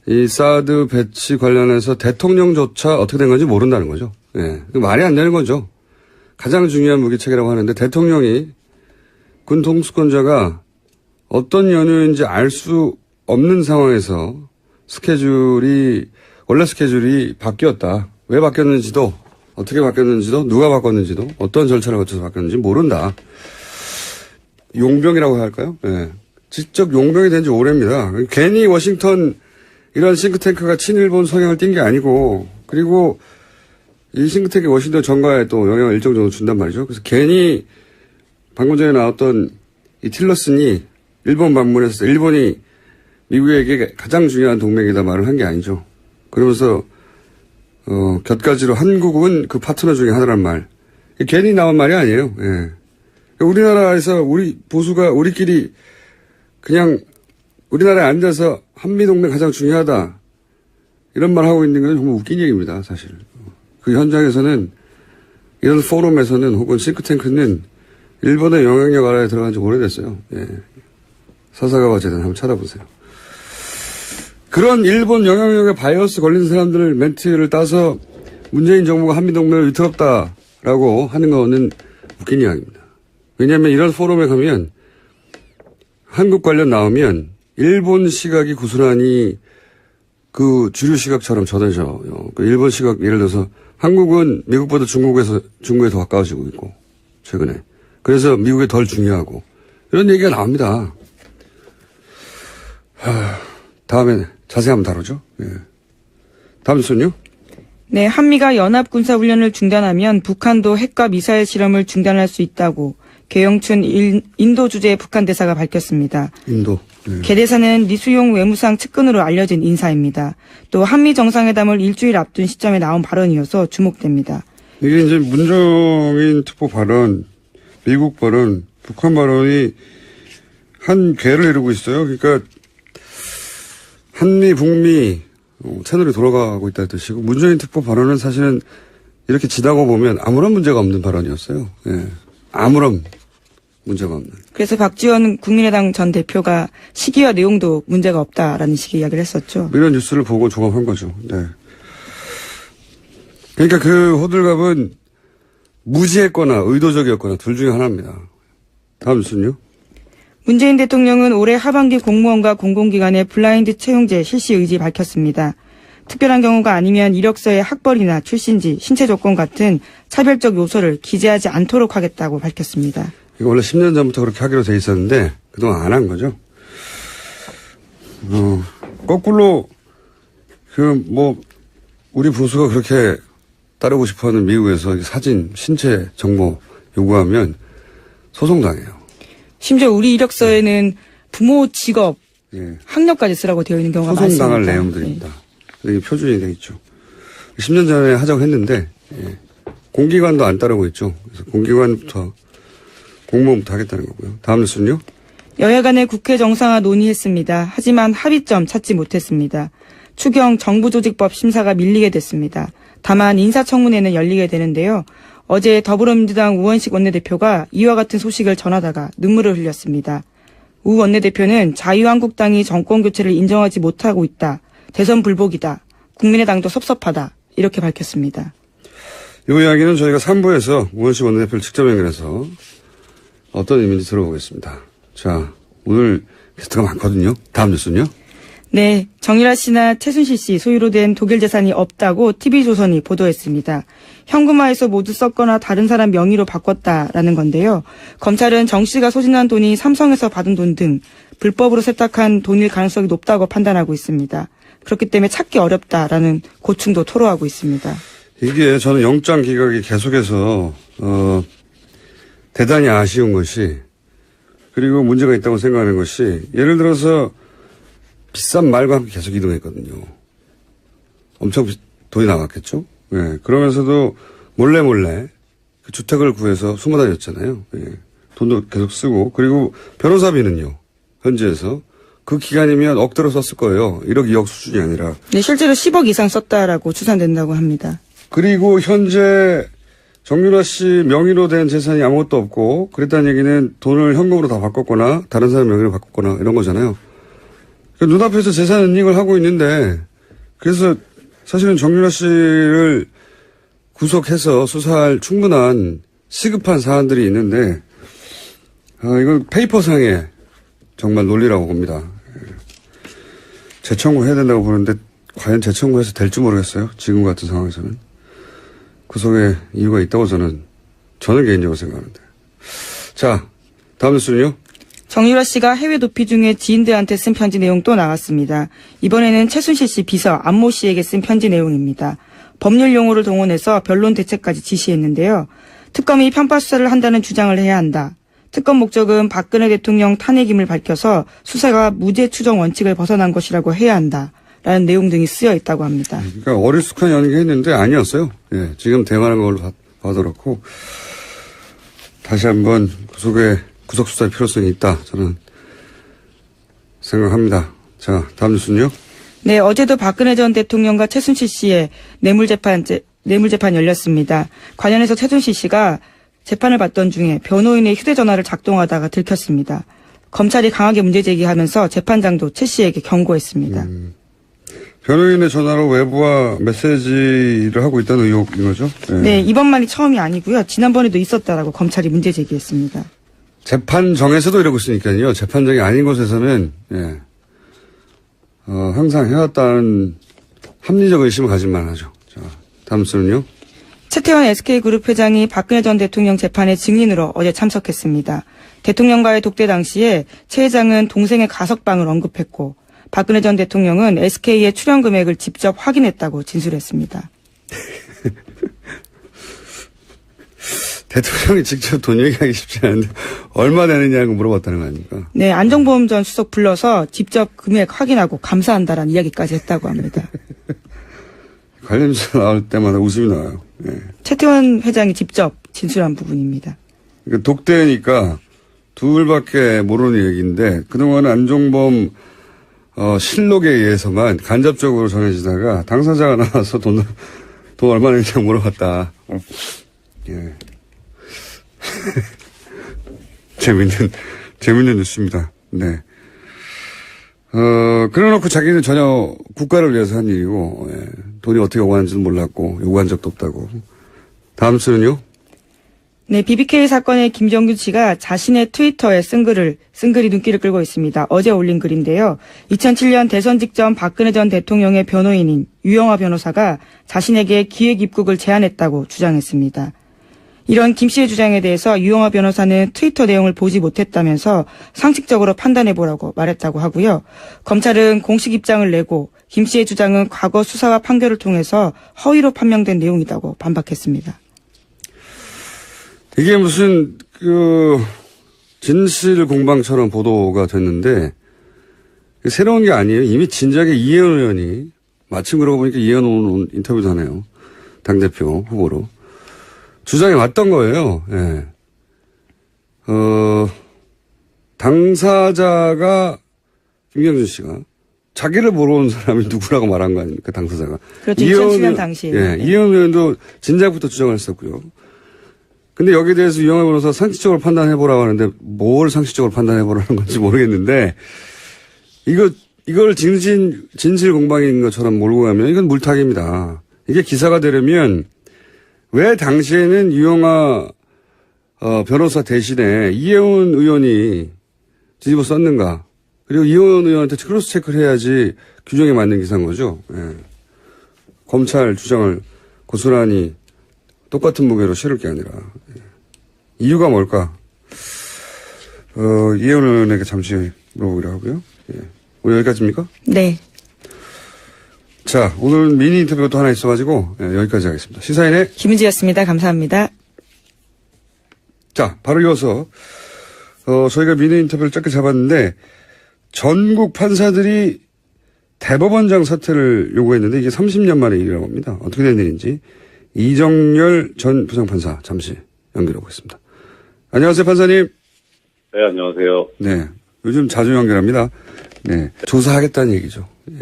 이 사드 배치 관련해서 대통령조차 어떻게 된 건지 모른다는 거죠. 예. 말이 안 되는 거죠. 가장 중요한 무기체계라고 하는데 대통령이 군 통수권자가 어떤 연유인지 알 수 없는 상황에서 원래 스케줄이 바뀌었다. 왜 바뀌었는지도, 어떻게 바뀌었는지도, 누가 바꿨는지도, 어떤 절차를 거쳐서 바뀌었는지 모른다. 용병이라고 할까요? 예. 직접 용병이 된 지 오래입니다. 괜히 워싱턴 이런 싱크탱크가 친일본 성향을 띈 게 아니고, 그리고 이 싱크탱크 워싱턴 정가에 또 영향을 일정 정도 준단 말이죠. 그래서 괜히 방금 전에 나왔던 이 틸러슨이 일본 방문해서 일본이 미국에게 가장 중요한 동맹이다 말을 한 게 아니죠. 그러면서 곁가지로 한국은 그 파트너 중에 하나란 말. 괜히 나온 말이 아니에요. 예. 우리나라에서 우리 보수가 우리끼리 그냥 우리나라에 앉아서 한미동맹 가장 중요하다. 이런 말 하고 있는 건 정말 웃긴 얘기입니다, 사실. 그 현장에서는, 이런 포럼에서는 혹은 싱크탱크는 일본의 영향력 아래에 들어간 지 오래됐어요. 예. 사사가와 재단 한번 찾아보세요. 그런 일본 영향력에 바이러스 걸린 사람들 멘트를 따서 문재인 정부가 한미동맹을 위태롭다라고 하는 거는 웃긴 이야기입니다. 왜냐하면 이런 포럼에 가면 한국 관련 나오면 일본 시각이 고스란히 그 주류 시각처럼 전해져요. 그 일본 시각 예를 들어서 한국은 미국보다 중국에 더 가까워지고 있고 최근에. 그래서 미국이 덜 중요하고 이런 얘기가 나옵니다. 다음에 자세히 한번 다루죠. 예. 다음 순요. 네, 한미가 연합군사훈련을 중단하면 북한도 핵과 미사일 실험을 중단할 수 있다고 계영춘 인도 주재 북한 대사가 밝혔습니다. 인도. 예. 개 대사는 리수용 외무상 측근으로 알려진 인사입니다. 또 한미 정상회담을 일주일 앞둔 시점에 나온 발언이어서 주목됩니다. 이게 이제 문정인 특보 발언, 미국 발언, 북한 발언이 한 궤를 이루고 있어요. 그러니까 한미, 북미 채널이 돌아가고 있다는 뜻이고 문재인 특보 발언은 사실은 이렇게 지나고 보면 아무런 문제가 없는 발언이었어요. 예. 아무런 문제가 없는. 그래서 박지원 국민의당 전 대표가 시기와 내용도 문제가 없다라는 식의 이야기를 했었죠. 이런 뉴스를 보고 종합한 거죠. 네. 그러니까 그 호들갑은 무지했거나 의도적이었거나 둘 중에 하나입니다. 다음 뉴스는요. 문재인 대통령은 올해 하반기 공무원과 공공기관의 블라인드 채용제 실시 의지 밝혔습니다. 특별한 경우가 아니면 이력서에 학벌이나 출신지, 신체 조건 같은 차별적 요소를 기재하지 않도록 하겠다고 밝혔습니다. 이거 원래 10년 전부터 그렇게 하기로 돼 있었는데 그동안 안 한 거죠. 거꾸로 우리 보수가 그렇게 따르고 싶어하는 미국에서 사진, 신체 정보 요구하면 소송당해요. 심지어 우리 이력서에는 부모, 직업, 예. 학력까지 쓰라고 되어 있는 경우가 많습니다. 소송당할 내용들입니다. 이게 표준이 돼 있죠. 10년 전에 하자고 했는데 예. 공기관도 안 따르고 있죠. 그래서 공기관부터 공무원부터 하겠다는 거고요. 다음 뉴스는요. 여야 간의 국회 정상화 논의했습니다. 하지만 합의점 찾지 못했습니다. 추경 정부조직법 심사가 밀리게 됐습니다. 다만 인사청문회는 열리게 되는데요. 어제 더불어민주당 우원식 원내대표가 이와 같은 소식을 전하다가 눈물을 흘렸습니다. 우 원내대표는 자유한국당이 정권교체를 인정하지 못하고 있다. 대선 불복이다. 국민의당도 섭섭하다. 이렇게 밝혔습니다. 이 이야기는 저희가 3부에서 우원식 원내대표를 직접 연결해서 어떤 의미인지 들어보겠습니다. 자, 오늘 게스트가 많거든요. 다음 뉴스는요. 네, 정유라 씨나 최순실 씨 소유로 된 독일 재산이 없다고 TV조선이 보도했습니다. 현금화해서 모두 썼거나 다른 사람 명의로 바꿨다라는 건데요. 검찰은 정 씨가 소진한 돈이 삼성에서 받은 돈 등 불법으로 세탁한 돈일 가능성이 높다고 판단하고 있습니다. 그렇기 때문에 찾기 어렵다라는 고충도 토로하고 있습니다. 이게 저는 영장 기각이 계속해서 대단히 아쉬운 것이 그리고 문제가 있다고 생각하는 것이 예를 들어서 비싼 말과 함께 계속 이동했거든요. 엄청 돈이 나갔겠죠. 예, 그러면서도 몰래 그 주택을 구해서 숨어 다녔잖아요. 예, 돈도 계속 쓰고 그리고 변호사비는요. 현지에서 그 기간이면 억대로 썼을 거예요. 1억 2억 수준이 아니라. 네, 실제로 10억 이상 썼다라고 추산된다고 합니다. 그리고 현재 정유라 씨 명의로 된 재산이 아무것도 없고 그랬다는 얘기는 돈을 현금으로 다 바꿨거나 다른 사람 명의로 바꿨거나 이런 거잖아요. 그러니까 눈앞에서 재산 은닉을 하고 있는데 그래서 사실은 정유라 씨를 구속해서 수사할 충분한 시급한 사안들이 있는데 이건 페이퍼상의 정말 논리라고 봅니다. 재청구해야 된다고 보는데 과연 재청구해서 될지 모르겠어요. 지금 같은 상황에서는. 구속의 이유가 있다고 저는 개인적으로 생각하는데. 자, 다음 뉴스는요. 정유라 씨가 해외 도피 중에 지인들한테 쓴 편지 내용 또 나왔습니다. 이번에는 최순실 씨 비서 안모 씨에게 쓴 편지 내용입니다. 법률 용어를 동원해서 변론 대책까지 지시했는데요. 특검이 편파 수사를 한다는 주장을 해야 한다. 특검 목적은 박근혜 대통령 탄핵임을 밝혀서 수사가 무죄 추정 원칙을 벗어난 것이라고 해야 한다. 라는 내용 등이 쓰여 있다고 합니다. 그러니까 어리숙한 연기했는데 아니었어요. 예, 지금 대응하는 걸로 봐도 그렇고 다시 한번 구속 수사의 필요성이 있다. 저는 생각합니다. 자, 다음 뉴스는요. 네, 어제도 박근혜 전 대통령과 최순실 씨의 뇌물재판 열렸습니다. 관련해서 최순실 씨가 재판을 받던 중에 변호인의 휴대전화를 작동하다가 들켰습니다. 검찰이 강하게 문제 제기하면서 재판장도 최 씨에게 경고했습니다. 변호인의 전화로 외부와 메시지를 하고 있다는 의혹인 거죠? 네, 이번만이 처음이 아니고요. 지난번에도 있었다라고 검찰이 문제 제기했습니다. 재판정에서도 이러고 있으니까요. 재판정이 아닌 곳에서는 항상 해왔다는 합리적 의심을 가질만 하죠. 자, 다음 수는요. 최태원 SK그룹 회장이 박근혜 전 대통령 재판에 증인으로 어제 참석했습니다. 대통령과의 독대 당시에 최 회장은 동생의 가석방을 언급했고 박근혜 전 대통령은 SK의 출연 금액을 직접 확인했다고 진술했습니다. 대통령이 직접 돈 얘기하기 쉽지 않은데 얼마 되느냐고 물어봤다는 거 아닙니까? 네, 안종범 전 수석 불러서 직접 금액 확인하고 감사한다라는 이야기까지 했다고 합니다. 관련해서 나올 때마다 웃음이 나와요. 네. 최태원 회장이 직접 진술한 부분입니다. 그러니까 독대니까 둘밖에 모르는 얘기인데 그동안 안종범 실록에 의해서만 간접적으로 전해지다가 당사자가 나와서 돈 얼마나 있냐고 물어봤다. 예. 재밌는 뉴스입니다. 네. 그래놓고 자기는 전혀 국가를 위해서 한 일이고, 돈이 어떻게 오가는지는 몰랐고, 요구한 적도 없다고. 다음 수는요? 네, BBK 사건의 김정균 씨가 자신의 트위터에 쓴 글이 눈길을 끌고 있습니다. 어제 올린 글인데요. 2007년 대선 직전 박근혜 전 대통령의 변호인인 유영하 변호사가 자신에게 기획 입국을 제안했다고 주장했습니다. 이런 김 씨의 주장에 대해서 유영하 변호사는 트위터 내용을 보지 못했다면서 상식적으로 판단해보라고 말했다고 하고요. 검찰은 공식 입장을 내고 김 씨의 주장은 과거 수사와 판결을 통해서 허위로 판명된 내용이라고 반박했습니다. 이게 무슨 진실 공방처럼 보도가 됐는데 새로운 게 아니에요. 이미 진작에 이혜원 의원이 마침 그러고 보니까 이혜원 의원 인터뷰도 하네요. 당대표 후보로. 주장이 왔던 거예요. 예. 당사자가 김경준 씨가 자기를 모르는 사람이 누구라고 말한 거 아닙니까, 당사자가. 그렇죠. 2007년 당시에. 예. 이혜원 의원도 진작부터 주장을 했었고요. 근데 여기에 대해서 유영하 변호사 상식적으로 판단해보라고 하는데 뭘 상식적으로 판단해보라는 건지 모르겠는데 이걸 진실 공방인 것처럼 몰고 가면 이건 물타기입니다. 이게 기사가 되려면 왜 당시에는 유영하 변호사 대신에 이혜원 의원이 뒤집어 썼는가. 그리고 이혜원 의원한테 크로스 체크를 해야지 규정에 맞는 기사인 거죠. 예. 검찰 주장을 고스란히 똑같은 무게로 실을 게 아니라. 예. 이유가 뭘까? 이혜원 의원에게 잠시 물어보기로 하고요. 예. 오늘 여기까지입니까? 네. 자, 오늘은 미니 인터뷰가 또 하나 있어가지고 여기까지 하겠습니다. 시사인의 김은지였습니다. 감사합니다. 자, 바로 이어서 저희가 미니 인터뷰를 짧게 잡았는데 전국 판사들이 대법원장 사퇴를 요구했는데 이게 30년 만의 일이라고 합니다. 어떻게 된 일인지 이정열 전 부장판사 잠시 연결하고 있습니다. 안녕하세요, 판사님. 네, 안녕하세요. 네, 요즘 자주 연결합니다. 네, 조사하겠다는 얘기죠. 예.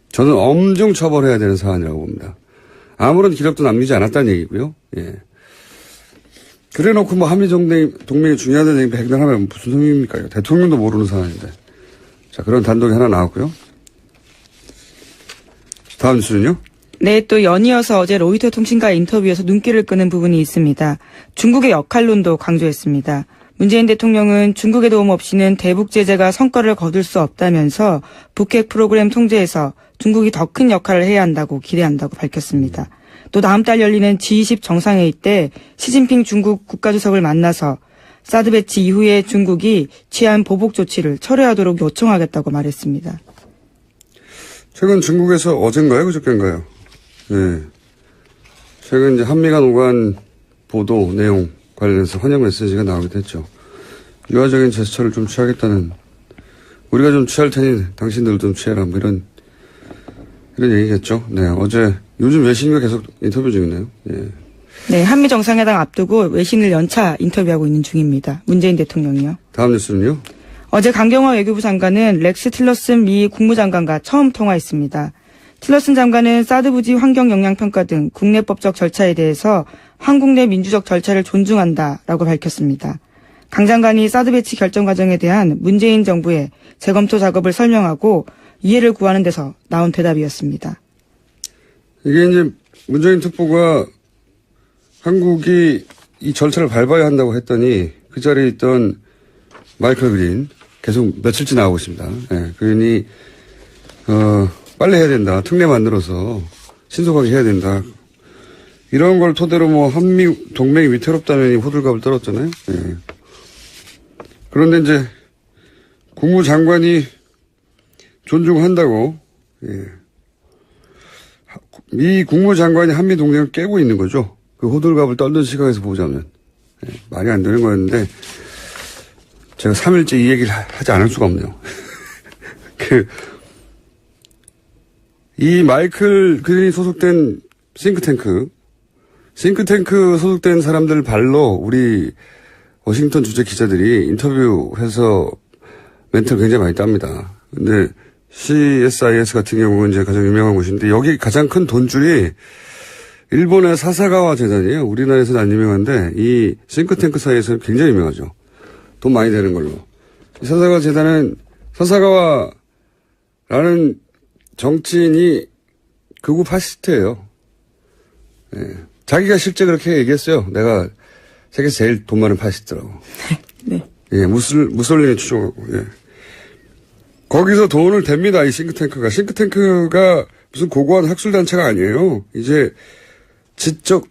저는 엄중 처벌해야 되는 사안이라고 봅니다. 아무런 기록도 남기지 않았다는 얘기고요. 예. 그래 놓고 뭐 한미동맹이 중요하다는 얘기 백날하면 무슨 의미입니까? 대통령도 모르는 사안인데. 자, 그런 단독이 하나 나왔고요. 다음 뉴스는요? 네, 또 연이어서 어제 로이터 통신과의 인터뷰에서 눈길을 끄는 부분이 있습니다. 중국의 역할론도 강조했습니다. 문재인 대통령은 중국의 도움 없이는 대북 제재가 성과를 거둘 수 없다면서 북핵 프로그램 통제에서 중국이 더 큰 역할을 해야 한다고 기대한다고 밝혔습니다. 또 다음 달 열리는 G20 정상회의 때 시진핑 중국 국가주석을 만나서 사드 배치 이후에 중국이 취한 보복 조치를 철회하도록 요청하겠다고 말했습니다. 최근 중국에서 어젠가요? 그저께인가요? 네. 최근 이제 한미 간 오간 보도 내용 관련해서 환영 메시지가 나오기도 했죠. 유화적인 제스처를 좀 취하겠다는, 우리가 좀 취할 테니 당신들도 좀 취해라, 뭐 이런 얘기겠죠. 네. 어제, 요즘 외신과 계속 인터뷰 중이네요. 예. 네. 한미 정상회담 앞두고 외신을 연차 인터뷰하고 있는 중입니다. 문재인 대통령이요. 다음 뉴스는요? 어제 강경화 외교부 장관은 렉스 틸러슨 미 국무장관과 처음 통화했습니다. 틸러슨 장관은 사드 부지 환경 영향 평가 등 국내법적 절차에 대해서 한국 내 민주적 절차를 존중한다라고 밝혔습니다. 강 장관이 사드 배치 결정 과정에 대한 문재인 정부의 재검토 작업을 설명하고 이해를 구하는 데서 나온 대답이었습니다. 이게 이제 문재인 특보가 한국이 이 절차를 밟아야 한다고 했더니 그 자리에 있던 마이클 그린 계속 며칠째 나오고 있습니다. 예, 그러니 빨리 해야 된다. 특례 만들어서 신속하게 해야 된다. 이런 걸 토대로 뭐 한미 동맹이 위태롭다는 호들갑을 떨었잖아요. 예. 그런데 이제 국무장관이 존중한다고, 예. 미 국무장관이 한미 동맹을 깨고 있는 거죠. 그 호들갑을 떨던 시각에서 보자면. 예. 말이 안 되는 거였는데, 제가 3일째 이 얘기를 하지 않을 수가 없네요. 이 마이클 그린이 소속된 싱크탱크 소속된 사람들 발로 우리 워싱턴 주재 기자들이 인터뷰해서 멘트를 굉장히 많이 땁니다. 근데 CSIS 같은 경우는 이제 가장 유명한 곳인데 여기 가장 큰 돈줄이 일본의 사사가와 재단이에요. 우리나라에서는 안 유명한데 이 싱크탱크 사이에서는 굉장히 유명하죠. 돈 많이 되는 걸로. 이 사사가와 재단은 사사가와라는 정치인이 극우 파시스트예요. 예. 자기가 실제 그렇게 얘기했어요. 내가 세계에서 제일 돈 많은 파시스트라고. 네. 예, 무솔리니 추종하고, 예. 거기서 돈을 댑니다, 이 싱크탱크가. 싱크탱크가 무슨 고고한 학술단체가 아니에요. 이제 지적